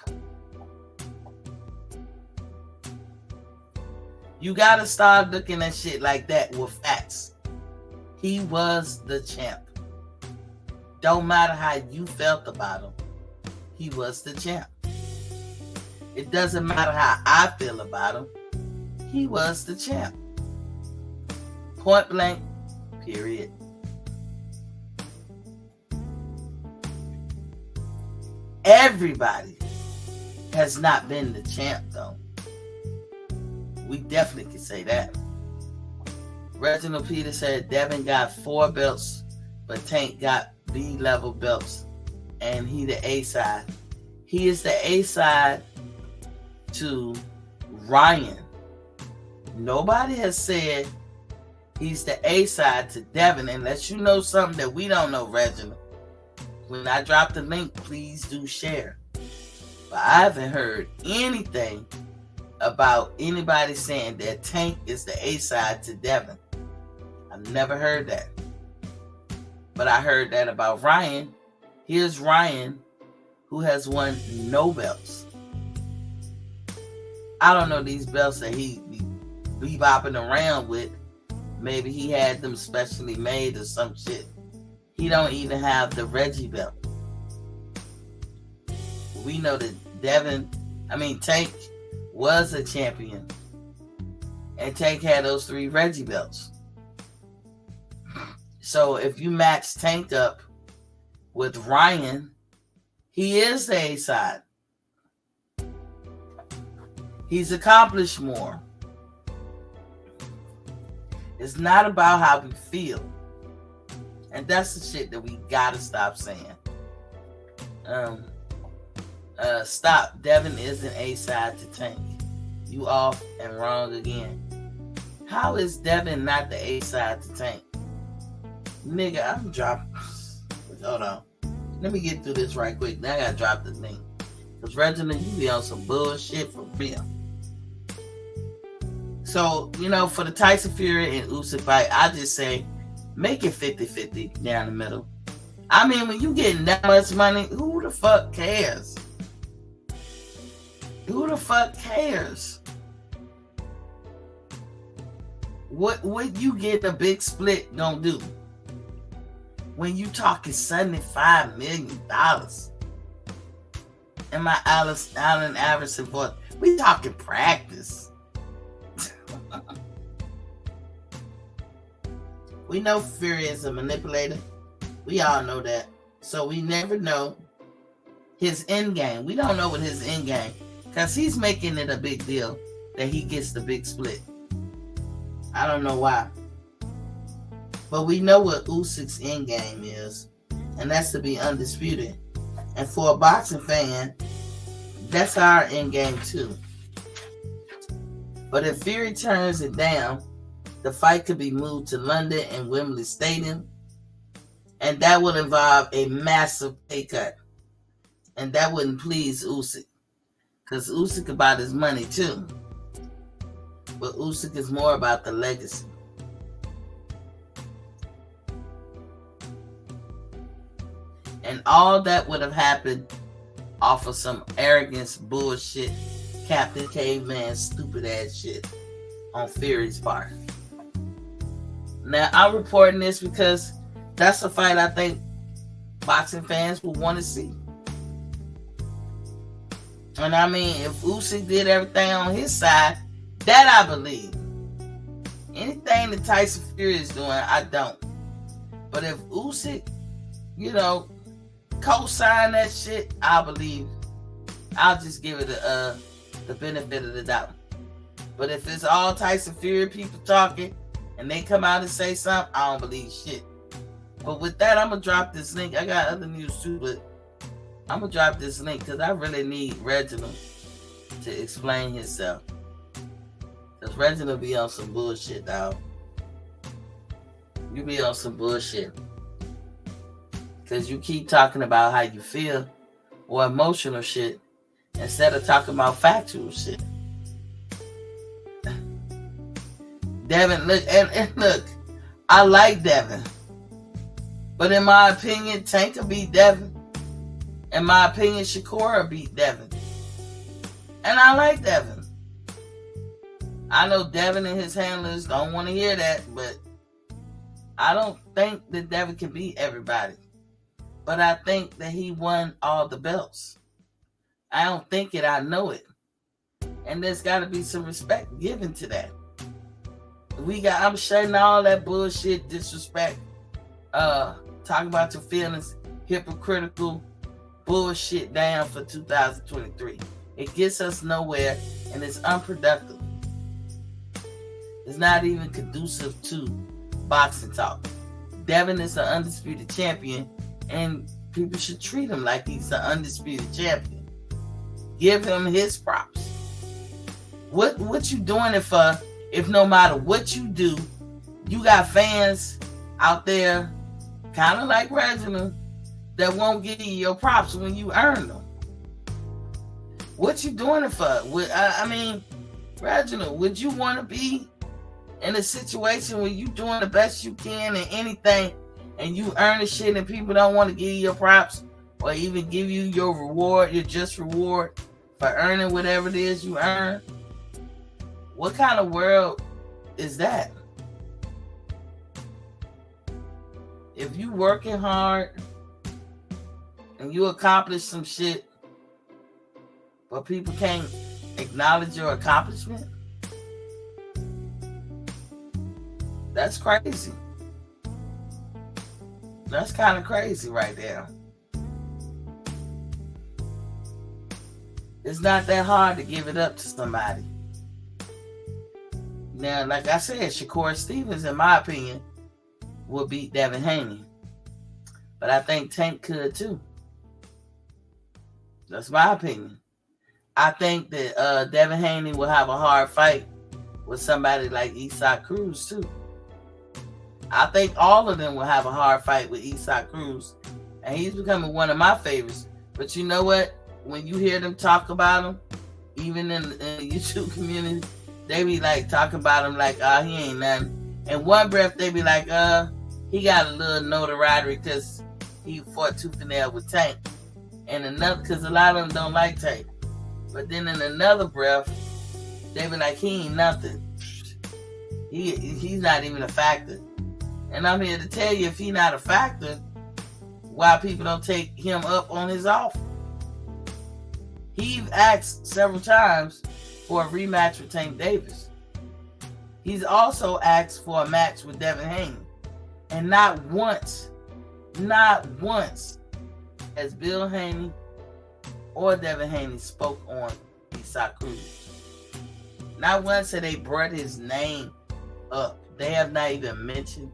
You gotta start looking at shit like that with facts. He was the champ. Don't matter how you felt about him. He was the champ. It doesn't matter how I feel about him. He was the champ. Point blank, period. Everybody has not been the champ, though. We definitely can say that. Reginald Peters said Devin got 4 belts, but Tank got B-level belts, and he the A-side. He is the A-side to Ryan. Nobody has said He's the A side to Devin, and lets you know something that we don't know, Reginald. When I drop the link, please do share. But I haven't heard anything about anybody saying that Tank is the A side to Devin. I've never heard that. But I heard that about Ryan. Here's Ryan, who has won no belts. I don't know these belts that he be bopping around with. Maybe he had them specially made or some shit. He don't even have the Reggie belt. We know that Tank was a champion. And Tank had those 3 Reggie belts. So if you match Tank up with Ryan, he is the A side. He's accomplished more. It's not about how we feel. And that's the shit that we gotta stop saying. Stop. Devin is an A side to Tank. You off and wrong again. How is Devin not the A side to Tank? Nigga, I'm dropping. Hold on. Let me get through this right quick. Now I gotta drop the link. Because Reginald, you be on some bullshit for real. So, for the Tyson Fury and Usyk fight, I just say, make it 50-50 down the middle. I mean, when you getting that much money, who the fuck cares? Who the fuck cares? What you get a big split gonna do? When you talking $75 million. And my Allen Iverson for, we talking practice. We know Fury is a manipulator. We all know that. So we never know his end game. We don't know what his end game, because he's making it a big deal that he gets the big split. I don't know why. But we know what Usyk's end game is, and that's to be undisputed. And for a boxing fan, that's our end game too. But if Fury turns it down, the fight could be moved to London and Wembley Stadium, and that would involve a massive pay cut. And that wouldn't please Usyk, because Usyk about his money too. But Usyk is more about the legacy. And all that would have happened off of some arrogance, bullshit, Captain Caveman, stupid ass shit on Fury's part. Now, I'm reporting this because that's a fight I think boxing fans will want to see. And I mean, if Usyk did everything on his side, that I believe. Anything that Tyson Fury is doing, I don't. But if Usyk, co-sign that shit, I believe. I'll just give it the benefit of the doubt. But if it's all Tyson Fury people talking and they come out and say something, I don't believe shit. But with that, I'm going to drop this link. I got other news too, but I'm going to drop this link because I really need Reginald to explain himself. Because Reginald be on some bullshit, dog. You be on some bullshit. Because you keep talking about how you feel or emotional shit instead of talking about factual shit. Devin, look, and look, I like Devin. But in my opinion, Tank will beat Devin. In my opinion, Shakur will beat Devin. And I like Devin. I know Devin and his handlers don't want to hear that, but I don't think that Devin can beat everybody. But I think that he won all the belts. I don't think it, I know it. And there's got to be some respect given to that. I'm shutting all that bullshit, disrespect, talking about your feelings, hypocritical bullshit down for 2023. It gets us nowhere, and it's unproductive. It's not even conducive to boxing talk. Devin is the undisputed champion, and people should treat him like he's the undisputed champion. Give him his props. What you doing it for if no matter what you do, you got fans out there, kind of like Reginald, that won't give you your props when you earn them. What you doing it for? I mean, Reginald, would you want to be in a situation where you doing the best you can in anything and you earn the shit and people don't want to give you your props or even give you your reward, your just reward for earning whatever it is you earn? What kind of world is that? If you working hard and you accomplish some shit, but people can't acknowledge your accomplishment, that's crazy. That's kind of crazy right there. It's not that hard to give it up to somebody. Now, like I said, Shakur Stevens, in my opinion, will beat Devin Haney. But I think Tank could too. That's my opinion. I think that Devin Haney will have a hard fight with somebody like Usyk Cruz too. I think all of them will have a hard fight with Usyk Cruz. And he's becoming one of my favorites. But you know what? When you hear them talk about him, even in the YouTube community, they be like talking about him like, he ain't nothing. In one breath, they be like, he got a little notoriety because he fought tooth and nail with Tank. And another, because a lot of them don't like Tank. But then in another breath, they be like, he ain't nothing. He's not even a factor. And I'm here to tell you, if he's not a factor, why people don't take him up on his offer. He's asked several times for a rematch with Tank Davis. He's also asked for a match with Devin Haney. And not once has Bill Haney or Devin Haney spoke on Usyk Cruz. Not once have they brought his name up. They have not even mentioned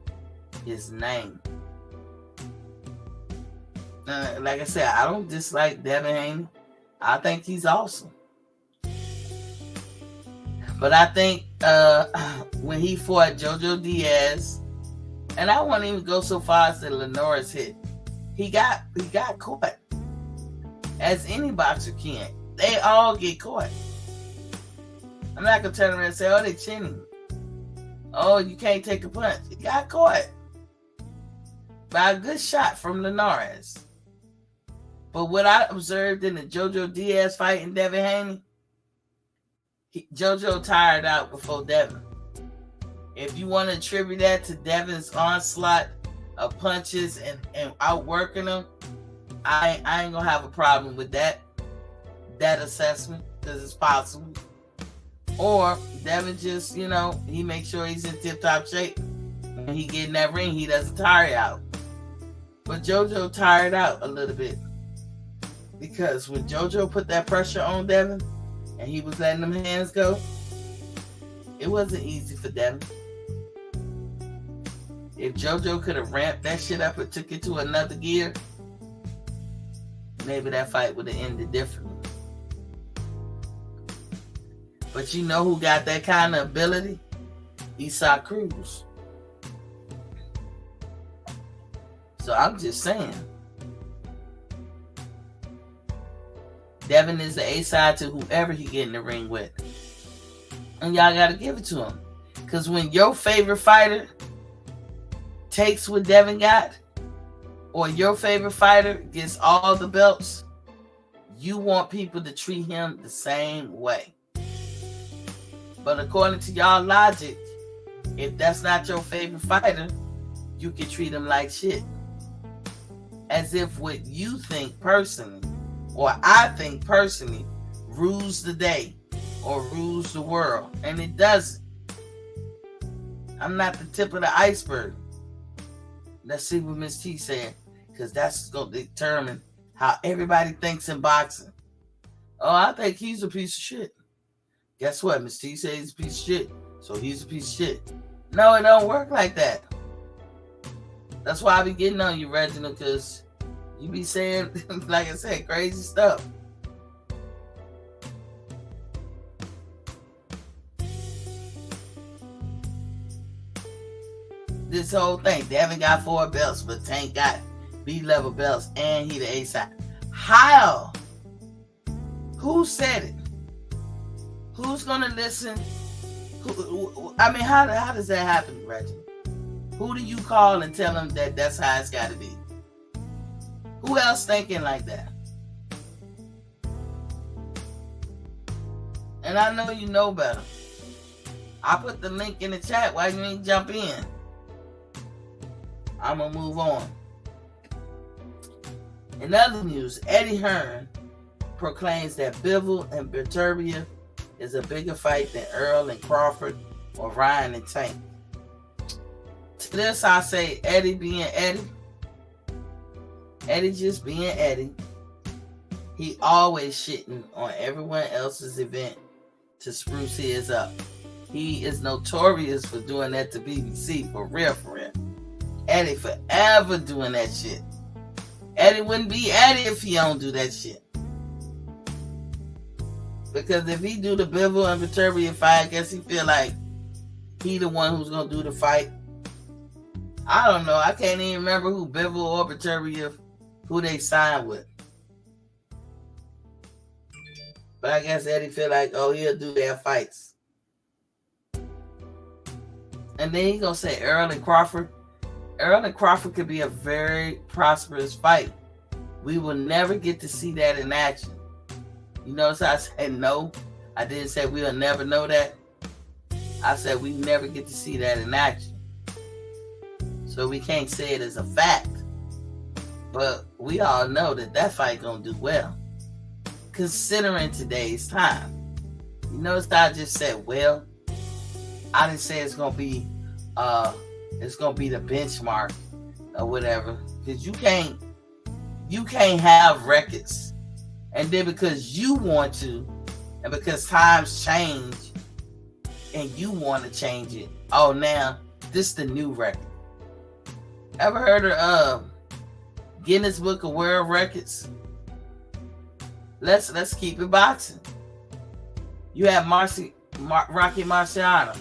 his name. Like I said, I don't dislike Devin Haney. I think he's awesome. But I think when he fought JoJo Diaz, and I won't even go so far as the Linares hit, he got caught. As any boxer can. They all get caught. I'm not going to turn around and say, they chinning. Oh, you can't take a punch. He got caught by a good shot from Linares. But what I observed in the JoJo Diaz fight and Devin Haney, JoJo tired out before Devin. If you want to attribute that to Devin's onslaught of punches and outworking him, I ain't going to have a problem with that assessment, because it's possible. Or Devin just, he makes sure he's in tip-top shape. When he get in that ring, he doesn't tire out. But JoJo tired out a little bit. Because when JoJo put that pressure on Devin, and he was letting them hands go, it wasn't easy for Devin. If JoJo could have ramped that shit up and took it to another gear, maybe that fight would have ended differently. But you know who got that kind of ability? Usyk Cruz. So I'm just saying, Devin is the A-side to whoever he get in the ring with. And y'all got to give it to him. Because when your favorite fighter takes what Devin got, or your favorite fighter gets all the belts, you want people to treat him the same way. But according to y'all logic, if that's not your favorite fighter, you can treat him like shit. As if what you think personally, or I think personally, rules the day or rules the world. And it doesn't. I'm not the tip of the iceberg. Let's see what Miss T said, because that's going to determine how everybody thinks in boxing. Oh, I think he's a piece of shit. Guess what? Miss T says he's a piece of shit, so he's a piece of shit. No, it don't work like that. That's why I be getting on you, Reginald, because you be saying, like I said, crazy stuff. this whole thing. Devin got 4 belts, but Tank got B-level belts, and he the A-side. How? Who said it? Who's gonna listen? I mean, how does that happen, Reggie? Who do you call and tell them that that's how it's got to be? Who else thinking like that? And I know you know better. I put the link in the chat. Why you ain't jump in? I'm gonna move on. In other news, Eddie Hearn proclaims that Bivol and Beterbiev is a bigger fight than Earl and Crawford or Ryan and Tank. To this I say, Eddie being Eddie. Eddie just being Eddie. He always shitting on everyone else's event to spruce his up. He is notorious for doing that to BBC, for real, for real. Eddie forever doing that shit. Eddie wouldn't be Eddie if he don't do that shit. Because if he do the Bivol and Beterbiev fight, I guess he feel like he the one who's gonna do the fight. I don't know. I can't even remember who Bivol or Beterbiev, who they signed with. But I guess Eddie feel like, oh, he'll do their fights. And then he gonna say Earl and Crawford. Earl and Crawford could be a very prosperous fight. We will never get to see that in action. You notice I said no. I didn't say we'll never know that. I said we never get to see that in action. So we can't say it as a fact. But we all know that that fight gonna do well. Considering today's time. You notice I just said, well, I didn't say it's gonna be the benchmark or whatever. Because you can't have records. And then because you want to, and because times change, and you want to change it, oh, now this is the new record. Ever heard of Guinness Book of World Records? Let's keep it boxing. You have Rocky Marciano,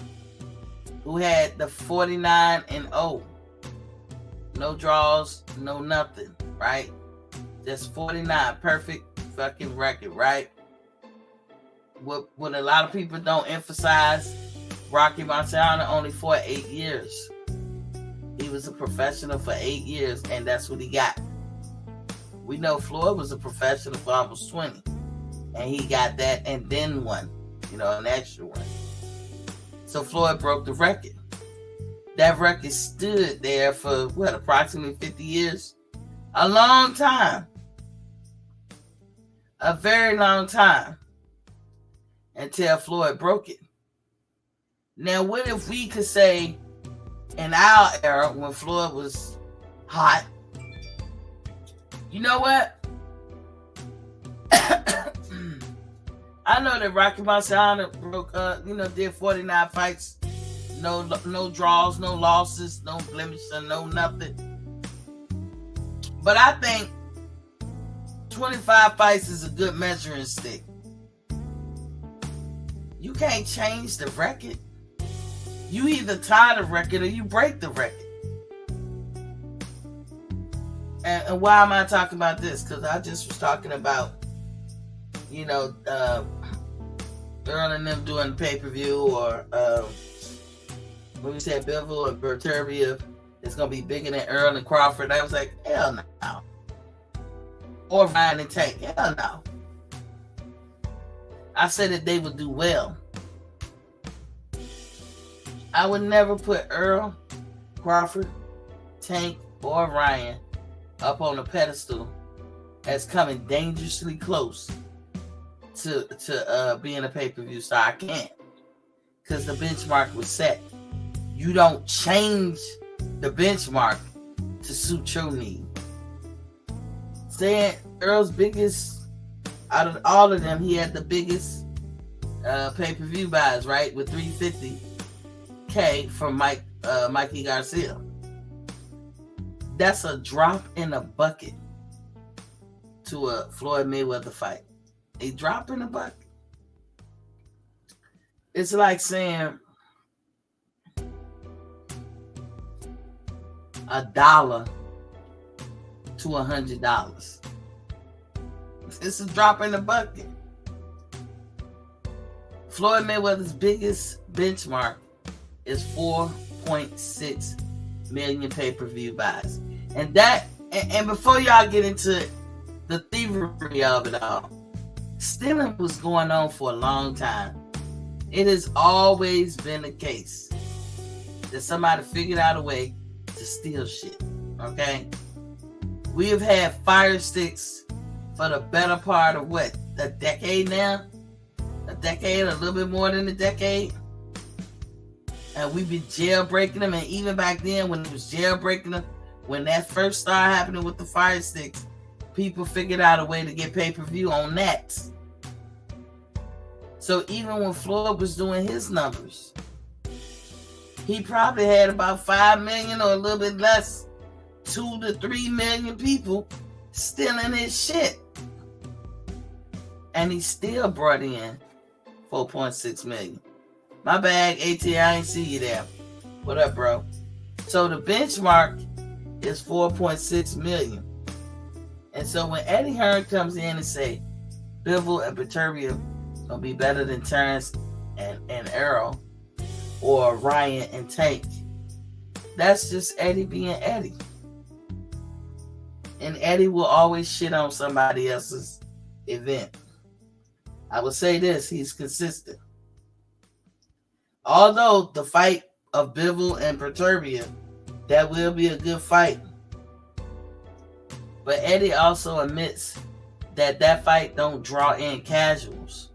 who had the 49-0, no draws, no nothing, right? Just 49, perfect fucking record, right? What a lot of people don't emphasize, Rocky Marciano only fought 8 years. He was a professional for 8 years, and that's what he got. We know Floyd was a professional for almost 20, and he got that and then won, an extra one. So Floyd broke the record. That record stood there for approximately 50 years? A long time. A very long time. Until Floyd broke it. Now, what if we could say, in our era, when Floyd was hot, you know what? I know that Rocky Marciano broke, did 49 fights, no draws, no losses, no blemishes, no nothing. But I think 25 fights is a good measuring stick. You can't change the record. You either tie the record or you break the record. And why am I talking about this? Because I just was talking about, Earl and them doing pay-per-view, or when we said Bivol and Beterbiev is going to be bigger than Earl and Crawford. I was like, hell no. Or Ryan and Tank, hell no. I said that they would do well. I would never put Earl, Crawford, Tank, or Ryan up on a pedestal as coming dangerously close to being a pay-per-view star. I can't, because the benchmark was set. You don't change the benchmark to suit your need. Saying Earl's biggest, out of all of them, he had the biggest pay-per-view buys, right, with $350K from Mikey Garcia. That's a drop in a bucket to a Floyd Mayweather fight. A drop in a bucket. It's like saying $1 to $100. It's a drop in the bucket. Floyd Mayweather's biggest benchmark is 4.6 million pay-per-view buys. And before y'all get into the thievery of it all, stealing was going on for a long time. It has always been the case that somebody figured out a way to steal shit. Okay? We have had fire sticks for the better part of what? A decade now? A decade, a little bit more than a decade? And we've been jailbreaking them. And even back then, when it was jailbreaking them, when that first started happening with the fire sticks, people figured out a way to get pay-per-view on that. So even when Floyd was doing his numbers, he probably had about 5 million or a little bit less, 2 to 3 million people stealing his shit. And he still brought in 4.6 million. My bad, AT, I ain't see you there. What up, bro? So the benchmark is 4.6 million. And so when Eddie Hearn comes in and say Bivol and Beterbiev gonna be better than Terrence and Errol, or Ryan and Tank, that's just Eddie being Eddie. And Eddie will always shit on somebody else's event. I will say this, he's consistent. Although the fight of Bivol and Beterbiev, that will be a good fight. But Eddie also admits that fight don't draw in casuals.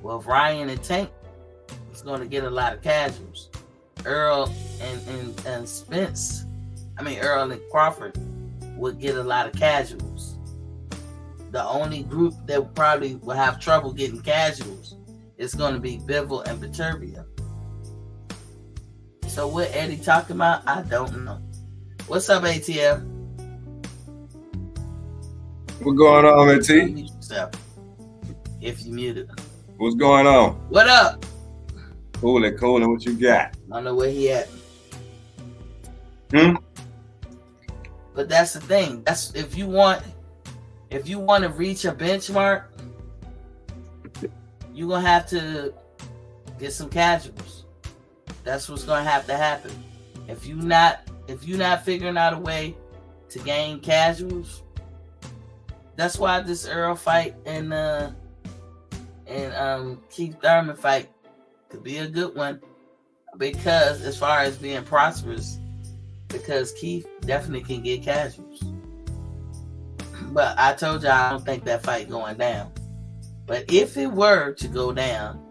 Well, Ryan and Tank is going to get a lot of casuals. Earl and Spence, Earl and Crawford would get a lot of casuals. The only group that probably will have trouble getting casuals is going to be Bivol and Beterbiev. So what Eddie talking about, I don't know. What's up, ATL? What going on, AT? If you muted. What's going on? What up? Coolin', what you got? I don't know where he at. But that's the thing. That's if you want to reach a benchmark, you're gonna have to get some casuals. That's what's gonna have to happen. If you're not figuring out a way to gain casuals, that's why this Earl fight and Keith Thurman fight could be a good one, because as far as being prosperous, because Keith definitely can get casuals. But I told you I don't think that fight going down. But if it were to go down,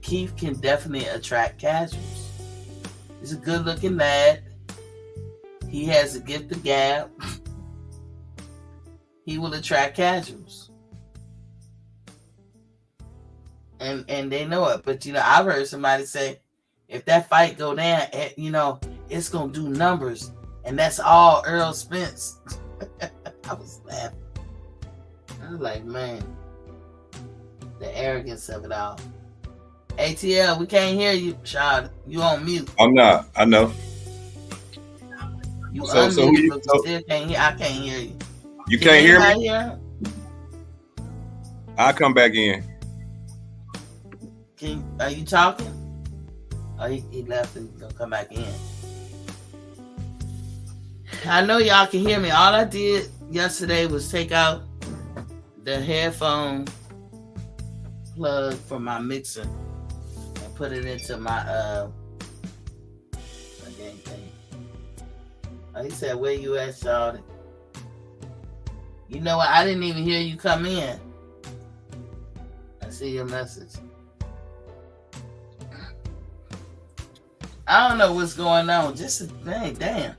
Keith can definitely attract casuals. He's a good looking lad. He has a gift of gab. He will attract casuals. And they know it. But I've heard somebody say, if that fight go down, it's gonna do numbers. And that's all Earl Spence. I was laughing. I was like, man, the arrogance of it all. ATL, we can't hear you, Shad. You on mute. I'm not. I know. You unmuted, but you still can't hear. I can't hear you. You can't hear me? Here? I'll come back in. Are you talking? Oh, he left and gonna come back in. I know y'all can hear me. All I did yesterday was take out the headphone plug from my mixer and put it into my game thing. He said, where you at, Charlotte? You know what? I didn't even hear you come in. I see your message. I don't know what's going on. Just a thing, damn.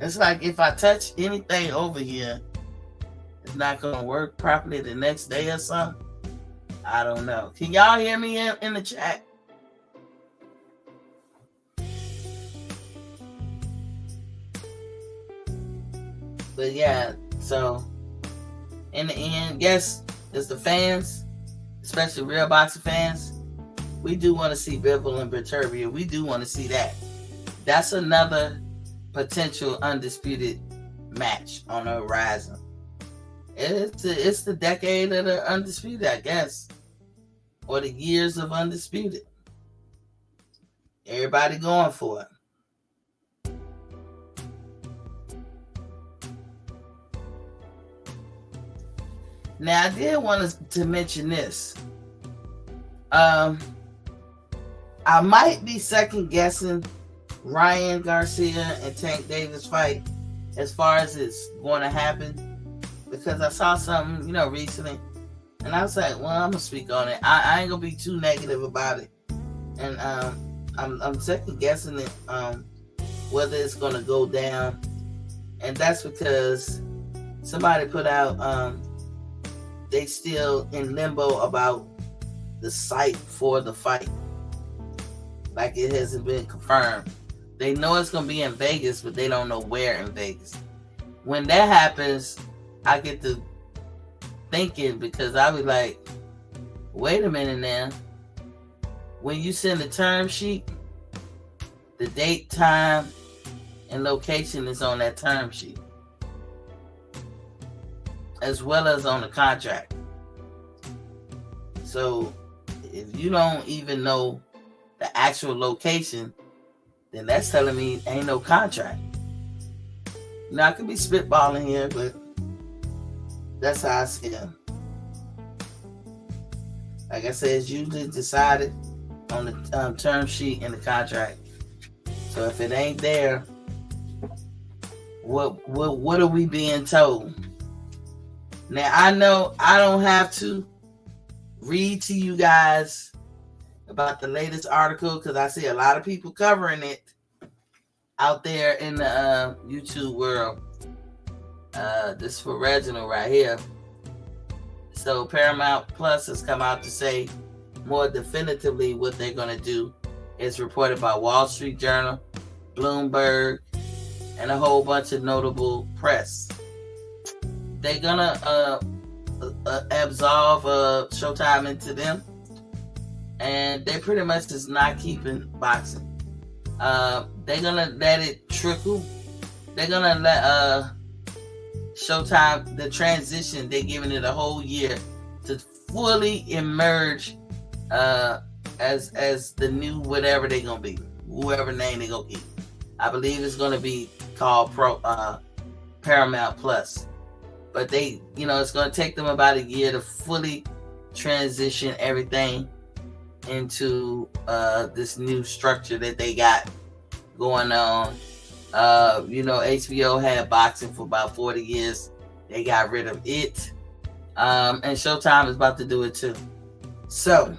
It's like if I touch anything over here, it's not going to work properly the next day or something. I don't know. Can y'all hear me in the chat? But yeah, so in the end, yes, as the fans, especially real boxing fans, we do want to see Bivol and Beterbiev. We do want to see that. That's another potential undisputed match on the horizon. It's the decade of the undisputed, I guess, or the years of undisputed. Everybody going for it. Now, I did want to mention this. I might be second guessing Ryan Garcia and Tank Davis fight as far as it's going to happen, because I saw something, recently, and I was like, well, I'm gonna speak on it. I ain't gonna be too negative about it, and I'm second guessing it, whether it's gonna go down, and that's because somebody put out they still in limbo about the site for the fight. Like, it hasn't been confirmed. They know it's going to be in Vegas, but they don't know where in Vegas. When that happens, I get to thinking, because I was like, wait a minute now. When you send a term sheet, the date, time, and location is on that term sheet, as well as on the contract. So if you don't even know the actual location, then that's telling me ain't no contract. Now, I could be spitballing here, but that's how I see it. Like I said, it's usually decided on the term sheet and the contract. So if it ain't there, what are we being told? Now, I know I don't have to read to you guys about the latest article, because I see a lot of people covering it out there in the YouTube world. This is for Reginald right here. So Paramount Plus has come out to say more definitively what they're going to do. It's reported by Wall Street Journal, Bloomberg, and a whole bunch of notable press. They're going to absolve Showtime into them, and they pretty much is not keeping boxing. They're going to let it trickle. They're going to let Showtime, the transition, they're giving it a whole year to fully emerge as the new whatever they're gonna be, whoever name they're gonna keep. I believe it's gonna be called Paramount Plus, but it's gonna take them about a year to fully transition everything into this new structure that they got going on. HBO had boxing for about 40 years. They got rid of it. And Showtime is about to do it too. So,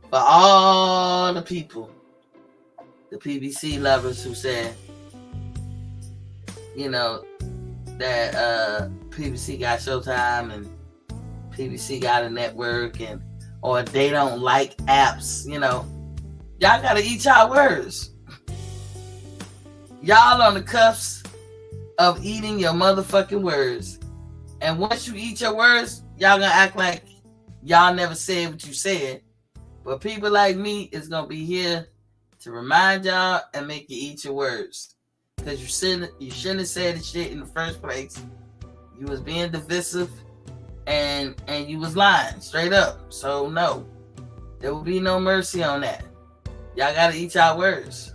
for all the people, the PBC lovers who said, that PBC got Showtime and PBC got a network, or they don't like apps, y'all gotta eat y'all words. Y'all on the cuffs of eating your motherfucking words. And once you eat your words, y'all gonna act like y'all never said what you said. But people like me is gonna be here to remind y'all and make you eat your words. Because you shouldn't have said the shit in the first place. You was being divisive and you was lying straight up. So no, there will be no mercy on that. Y'all gotta eat y'all words.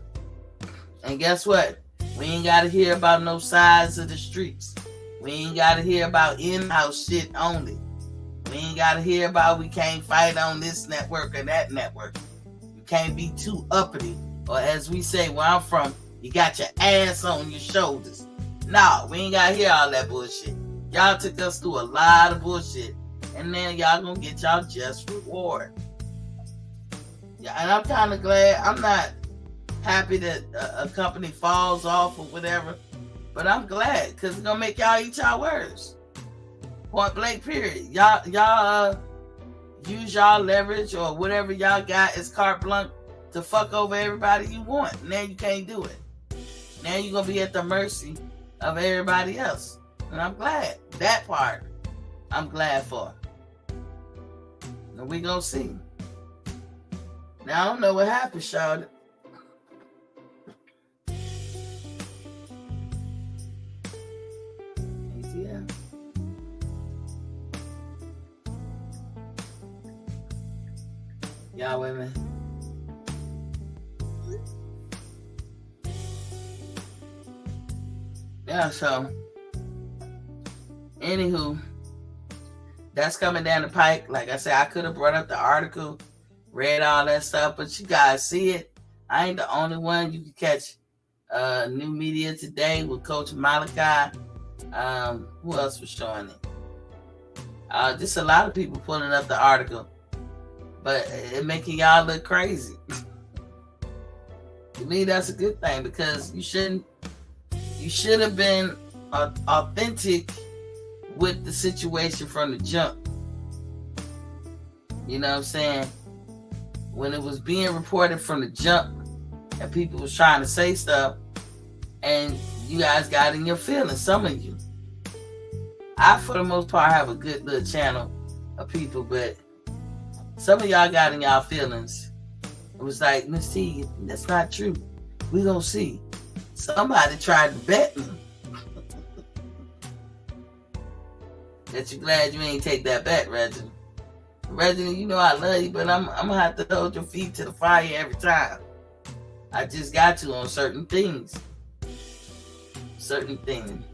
And guess what? We ain't got to hear about no sides of the streets. We ain't got to hear about in-house shit only. We ain't got to hear about we can't fight on this network or that network. You can't be too uppity. Or as we say where I'm from, you got your ass on your shoulders. No, we ain't got to hear all that bullshit. Y'all took us through a lot of bullshit. And then y'all gonna get y'all just reward. Yeah, and I'm kind of glad. I'm not happy that a company falls off or whatever, but I'm glad, because it's gonna make y'all eat y'all words. Point blank, period. Y'all use y'all leverage or whatever y'all got as carte blanche to fuck over everybody you want. Now you can't do it. Now you're gonna be at the mercy of everybody else, and I'm glad. That part I'm glad for. And we gonna see. Now I don't know what happened, Charlotte. Yeah. Y'all with me? Yeah, so anywho, that's coming down the pike. Like I said, I could have brought up the article, read all that stuff, but you guys see it. I ain't the only one. You can catch New Media Today with Coach Malachi. Who else was showing it? Just a lot of people pulling up the article, but it making y'all look crazy. To me, that's a good thing, because you should have been authentic with the situation from the jump. You know what I'm saying? When it was being reported from the jump and people was trying to say stuff, and you guys got in your feelings, some of you. I, for the most part, have a good little channel of people, but some of y'all got in y'all feelings. It was like, Miss T, that's not true. We gonna see. Somebody tried to bet me. That you glad you ain't take that bet, Reginald. Reginald, you know I love you, but I'm gonna have to hold your feet to the fire every time. I just got to on certain things. Certain things.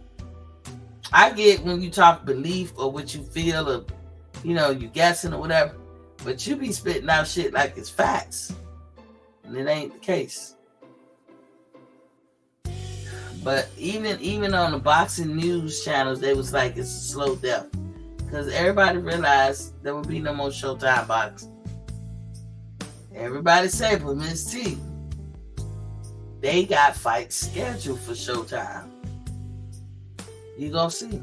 I get when you talk belief or what you feel, or you guessing or whatever, but you be spitting out shit like it's facts, and it ain't the case. But even on the boxing news channels, they was like, it's a slow death, because everybody realized there would be no more Showtime boxing. Everybody said, but Miss T, they got fights scheduled for Showtime. You gonna see.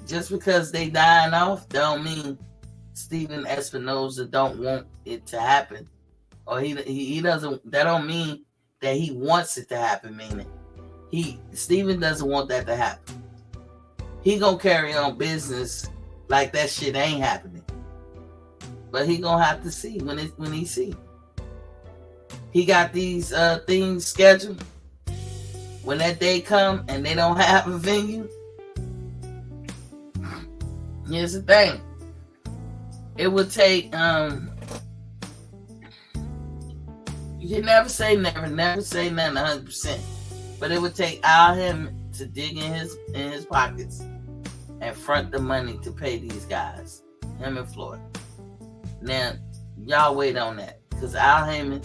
Just because they dying off don't mean Steven Espinoza don't want it to happen, or he doesn't. That don't mean that he wants it to happen. Meaning, Steven doesn't want that to happen. He gonna carry on business like that shit ain't happening. But he gonna have to see when he see. He got these things scheduled. When that day come and they don't have a venue, here's the thing. It would take you can never say never say nothing 100%. But it would take him to dig in his pockets and front the money to pay these guys. Him and Floyd. Now, y'all wait on that, because Al Heyman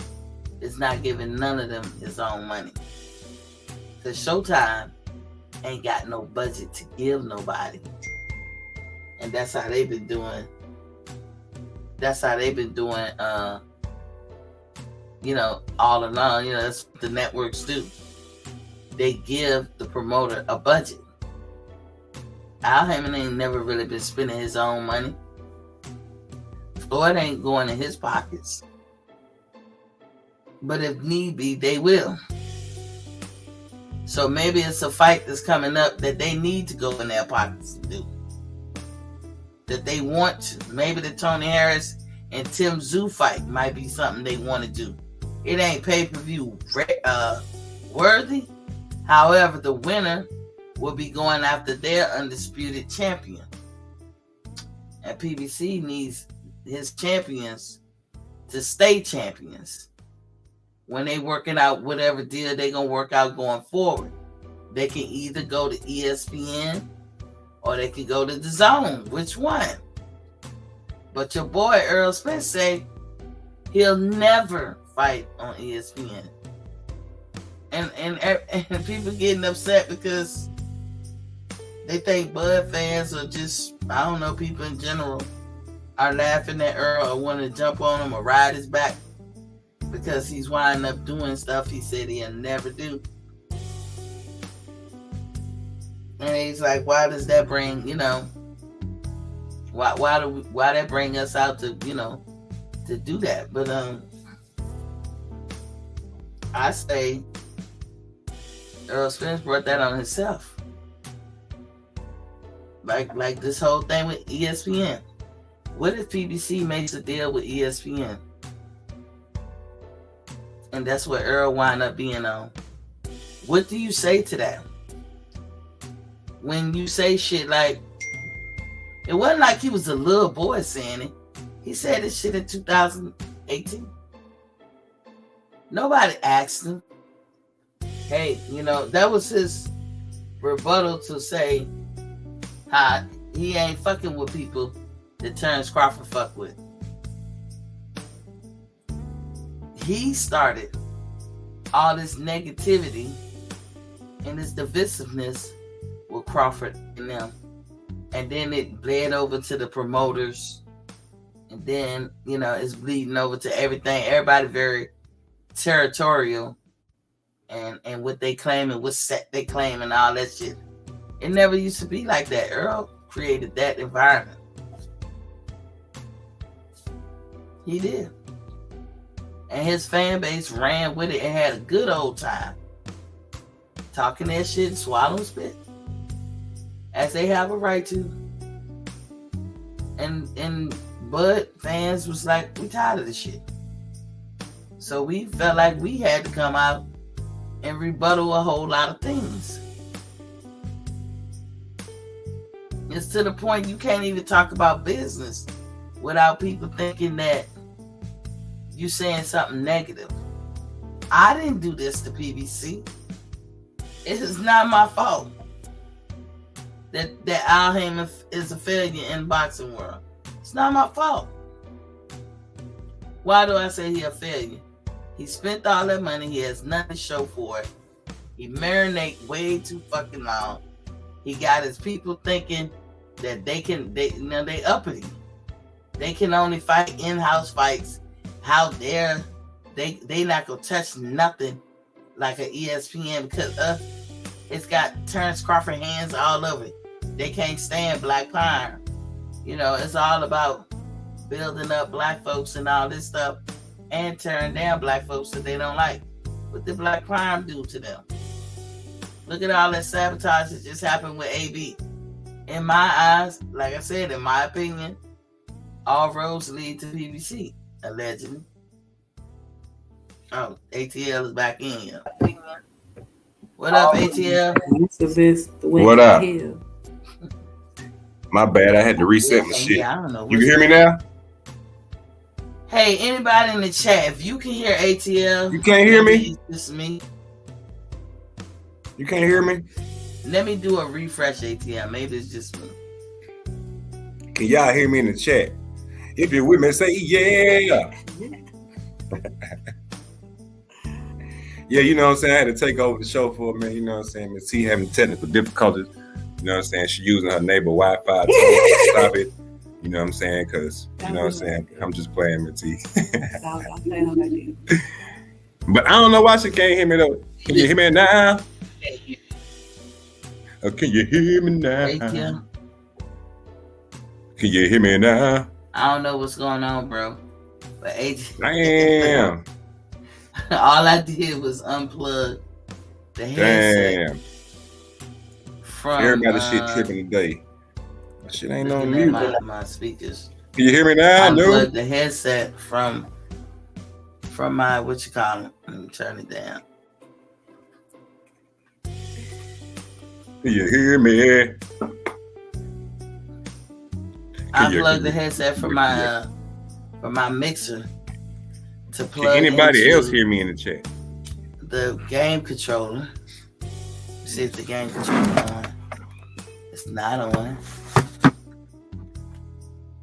is not giving none of them his own money. Because Showtime ain't got no budget to give nobody. And that's how they've been doing. That's how they've been doing, all along. That's what the networks do. They give the promoter a budget. Al Heyman ain't never really been spending his own money. Floyd ain't going in his pockets. But if need be, they will. So maybe it's a fight that's coming up that they need to go in their pockets to do. That they want to. Maybe the Tony Harris and Tim Tszyu fight might be something they want to do. It ain't pay-per-view worthy. However, the winner will be going after their undisputed champion. And PBC needs his champions to stay champions. When they working out whatever deal they gonna work out going forward. They can either go to ESPN or they can go to the Zone. Which one? But your boy Earl Spence say he'll never fight on ESPN. And people getting upset because they think Bud fans or just, I don't know, people in general are laughing at Earl or want to jump on him or ride his back because he's winding up doing stuff he said he'll never do. And he's like, why does that bring, why that bring us out to, to do that? But I say Earl Spence brought that on himself. Like this whole thing with ESPN. What if PBC makes a deal with ESPN? And that's what Earl wound up being on. What do you say to that? when you say shit like, it wasn't like he was a little boy saying it. He said this shit in 2018. Nobody asked him. Hey, that was his rebuttal to say how he ain't fucking with people that Terrence Crawford fuck with. He started all this negativity and this divisiveness with Crawford and them. And then it bled over to the promoters. And then, it's bleeding over to everything. Everybody very territorial. And what they claim and what set they claim and all that shit. It never used to be like that. Earl created that environment. He did. And his fan base ran with it and had a good old time. Talking that shit and swallowing spit. As they have a right to. And Bud fans was like, we tired of this shit. So we felt like we had to come out and rebuttal a whole lot of things. It's to the point you can't even talk about business without people thinking that you saying something negative. I didn't do this to PBC. It is not my fault that Al Heyman is a failure in the boxing world. It's not my fault. Why do I say he a failure? He spent all that money. He has nothing to show for it. He marinate way too fucking long. He got his people thinking that they uppity. They can only fight in-house fights. How dare they not gonna touch nothing like an ESPN because it's got Terrence Crawford hands all over it. They can't stand Black Power. It's all about building up black folks and all this stuff and tearing down black folks that they don't like. What did Black Prime do to them? Look at all that sabotage that just happened with AB. In my eyes, like I said, in my opinion, all roads lead to PBC, allegedly. Oh, ATL is back in here. What up, ATL? What up? My bad, I had to reset my shit. I don't know. You can hear me now? Hey, anybody in the chat, if you can hear ATL. You can't hear me? It's me. You can't hear me? Let me do a refresh, ATL. Maybe it's just me. Can y'all hear me in the chat? If you're with me, say yeah. Yeah, you know what I'm saying? I had to take over the show for a minute, you know what I'm saying? Miss T having technical difficulties. You know what I'm saying? She using her neighbor Wi-Fi to stop it. You know what I'm saying? Because, you know what I'm saying? I'm just playing with T. But I don't know why she can't hear me though. Can you hear me now? Oh, can you hear me now? ATL? Can you hear me now? I don't know what's going on, bro. But ATL. Damn. All I did was unplug the headset. Damn. From everybody shit tripping today. That shit ain't on mute. My speakers. Can you hear me now? Unplug the headset from my what you call it. Let me turn it down. Can you hear me? Unplug the headset from my mixer to plug. Can anybody else hear me in the chat? The game controller. See if the game controller on. It's not on.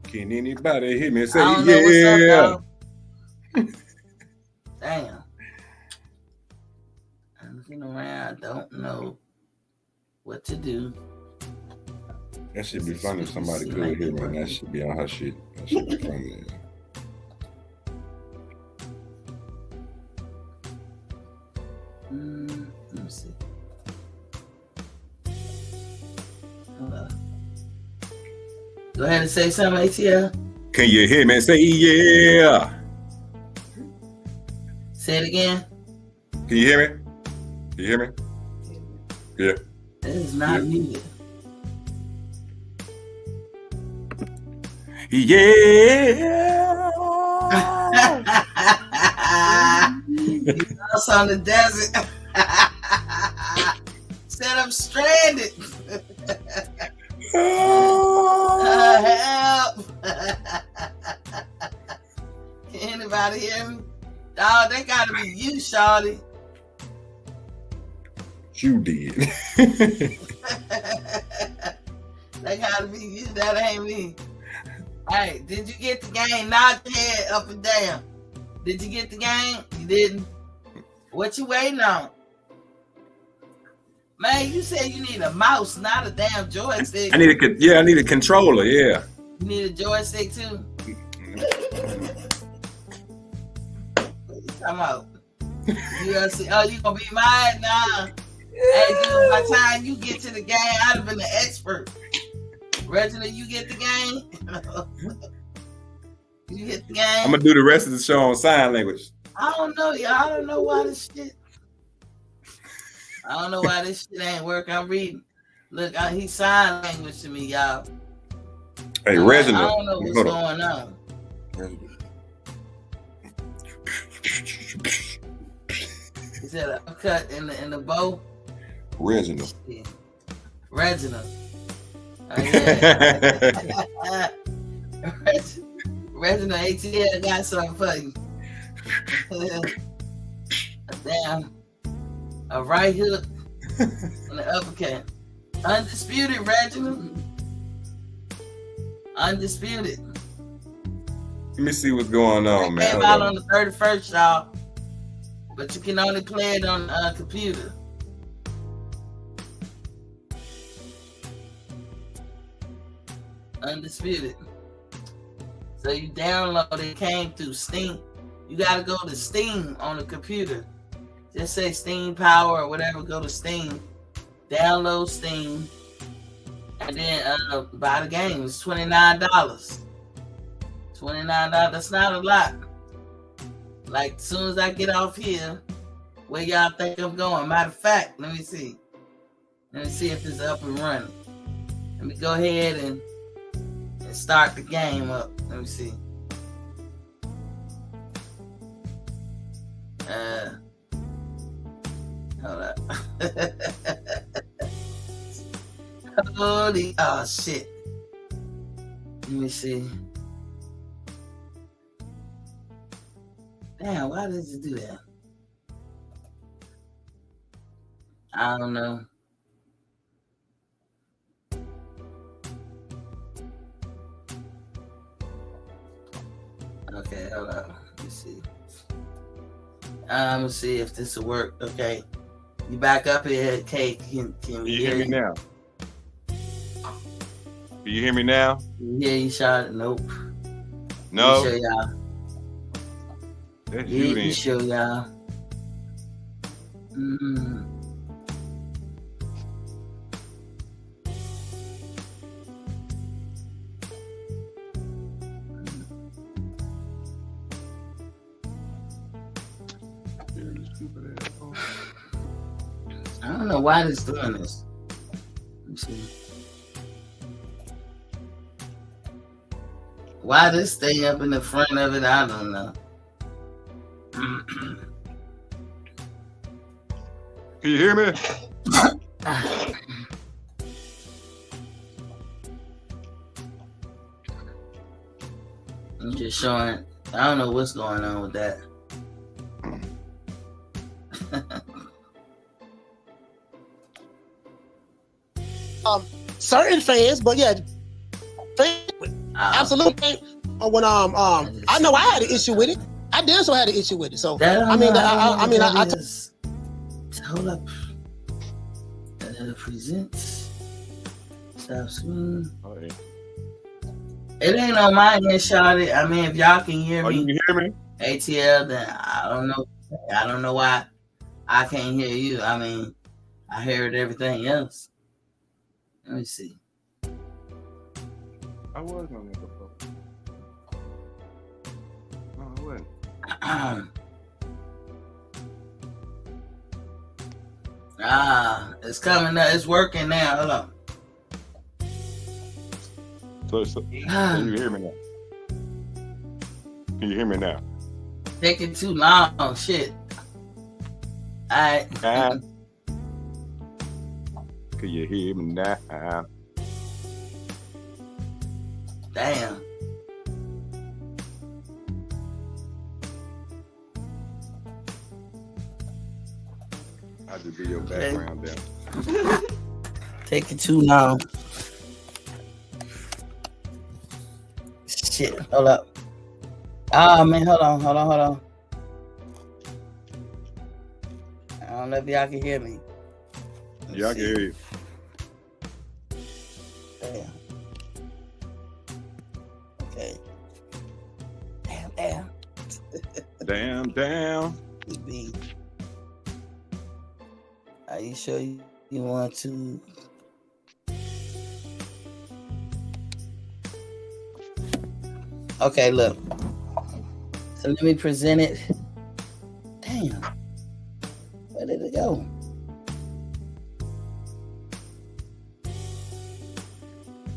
Can anybody hear me? Say I don't know yeah. What's up, damn. I'm looking around. I don't know what to do. That should be funny if somebody could hear me. That should be on her shit. That should be funny. Let me see. Hold on. Go ahead and say something, ATL. Can you hear me? Say yeah. Say it again. Can you hear me? Can you hear me? Yeah. It is not muted. Yeah. You lost on the desert. Said I'm stranded. Oh, they gotta be you, Shawty. You did. They gotta be you. That ain't me. Hey, did you get the game? Nod your head up and down. Did you get the game? You didn't. What you waiting on? Man, you said you need a mouse, not a damn joystick. I need a controller. Yeah. You need a joystick too. What you talking about? You gonna see? Oh, you gonna be mine? Nah. Hey, dude, by the time you get to the game, I'd have been the expert. Reginald, you get the game? You get the game? I'm gonna do the rest of the show on sign language. I don't know, y'all. I don't know why this shit. I don't know why this shit ain't working. I'm reading. Look, he sign language to me, y'all. Hey, Reginald. I don't know what's going on. Is that a cut in the bow? Reginald. Yeah. Reginald. Oh, yeah. Reginald ATL got something for you. Damn. A right hook and an uppercut. Undisputed, Reginald. Undisputed. Let me see what's going on, man. It came out on the 31st, y'all. But you can only play it on a computer. Undisputed. So you download it, came through Steam. You gotta go to Steam on the computer. Just say Steam Power or whatever, go to Steam. Download Steam. And then buy the game. It's $29. $29, that's not a lot. Like, as soon as I get off here, where y'all think I'm going? Matter of fact, let me see. Let me see if it's up and running. Let me go ahead and start the game up. Let me see. Hold up. Holy, oh shit. Let me see. Damn, why does it do that? I don't know. Okay, hold on. Let me see. I'm gonna see if this will work. Okay. You back up here, Kate. Can you hear me now? Can you hear me now? Yeah, you shot it. Nope. No. Let me show y'all. That's Yeah, you let me then. show y'all. I don't know why it's doing this. Let me see. Why this thing up in the front of it, I don't know. Can you hear me? I'm just showing. I don't know what's going on with that. Certain fans, but yeah, absolutely. When I know I had an issue with it. I did so had an issue with it. So I hold up. Presents. Stop screen. Oh, yeah. It ain't on my end, Shawty. I mean, if y'all can hear me, you can hear me? ATL, then I don't know. I don't know why I can't hear you. I mean, I heard everything else. Let me see. I was on there before. No, I wasn't. It's coming up. It's working now. Hold on. So can you hear me now? Can you hear me now? Taking too long. Shit. All right. Can you hear me now? Damn. I'll just be your background there. Taking too long. Shit, hold up. Oh man, hold on. I don't know if y'all can hear me. Yeah, I can hear you. Damn. Okay. Damn. B. Are you sure you want to? Okay, look. So let me present it. Damn. Where did it go?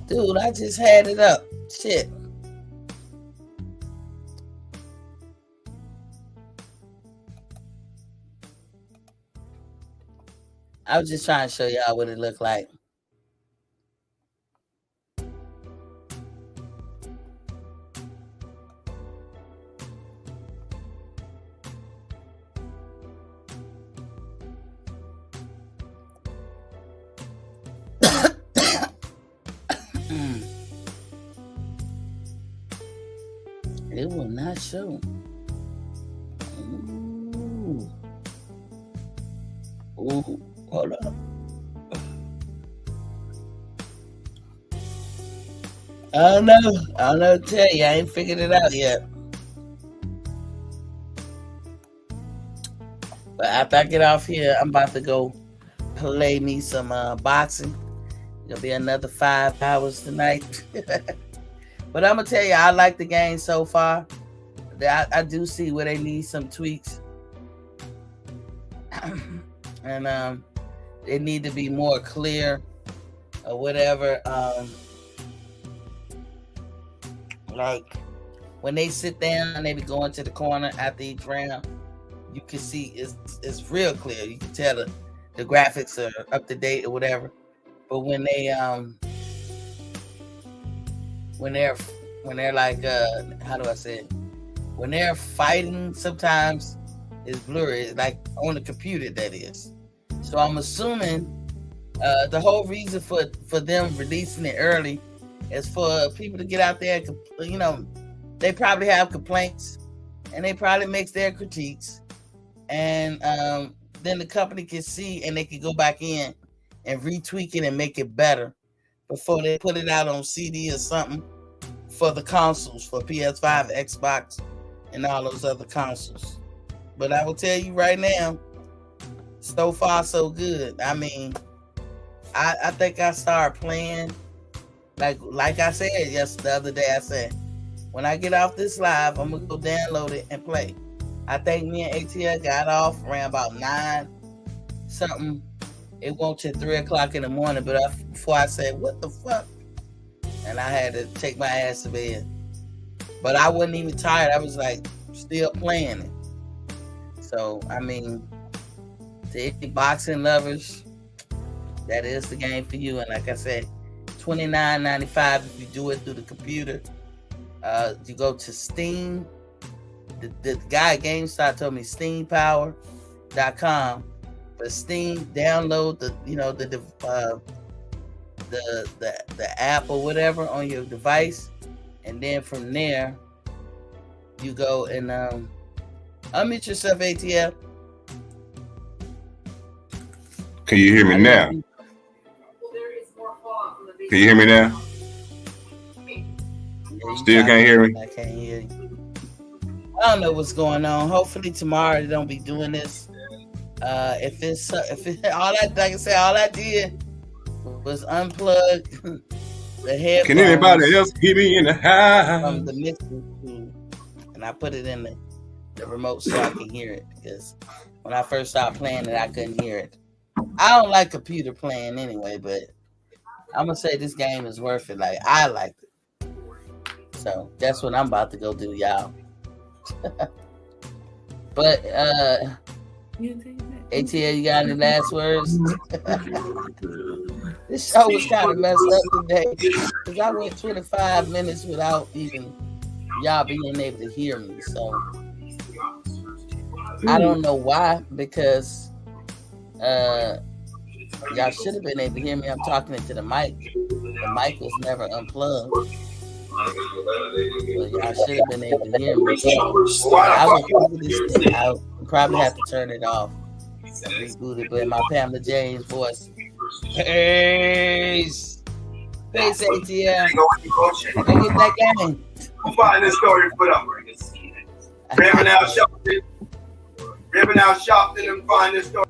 Dude, I just had it up. Shit. I was just trying to show y'all what it looked like. It will not show. Ooh, hold up. I don't know what to tell you. I ain't figured it out yet. But after I get off here, I'm about to go play me some boxing. It'll be another 5 hours tonight. But I'm going to tell you, I like the game so far. I do see where they need some tweaks. And they need to be more clear or whatever. Like when they sit down and they be going to the corner after each round, you can see it's real clear. You can tell the graphics are up to date or whatever. But when they're like how do I say it? When they're fighting, sometimes it's blurry. It's like on the computer, that is. So I'm assuming the whole reason for them releasing it early is for people to get out there. You know, they probably have complaints and they probably make their critiques, and then the company can see and they can go back in and retweak it and make it better before they put it out on CD or something for the consoles, for PS5, Xbox, and all those other consoles. But I will tell you right now, so far so good. I mean, I think I started playing like I said the other day. I said, when I get off this live, I'm gonna go download it and play. I think me and ATL got off around about 9 something. It went to 3 o'clock in the morning, but before I said, what the fuck? And I had to take my ass to bed. But I wasn't even tired. I was like still playing it. So I mean, to any boxing lovers, that is the game for you. And like I said, $29.95 if you do it through the computer. You go to Steam. The guy at GameStop told me SteamPower.com. But Steam, download the app or whatever on your device, and then from there you go and unmute yourself, ATL. Can you hear me now? Can you hear me now? Yeah, still can't hear me? I can't hear you. I don't know what's going on. Hopefully tomorrow they don't be doing this. If it's all that, like I said, all I did was unplug the headphones. Can anybody else hear me in the house? From the mixing tool, and I put it in the remote so I can hear it, because when I first started playing it, I couldn't hear it. I don't like computer playing anyway, but I'm gonna say this game is worth it. Like, I liked it. So that's what I'm about to go do, y'all. But ATL, you got any last words? This show was kind of messed up today because I went 25 minutes without even y'all being able to hear me. So I don't know why, because Y'all should have been able to hear me. I'm talking into the mic. The mic was never unplugged. So y'all should have been able to hear me. So I will figure this thing out. Probably have to turn it off. Reboot it, but in my Pamela James voice. Peace. Peace, ATL. Bring it that game. I'm finding this story put up. Ribbon out Sharpton and find this story.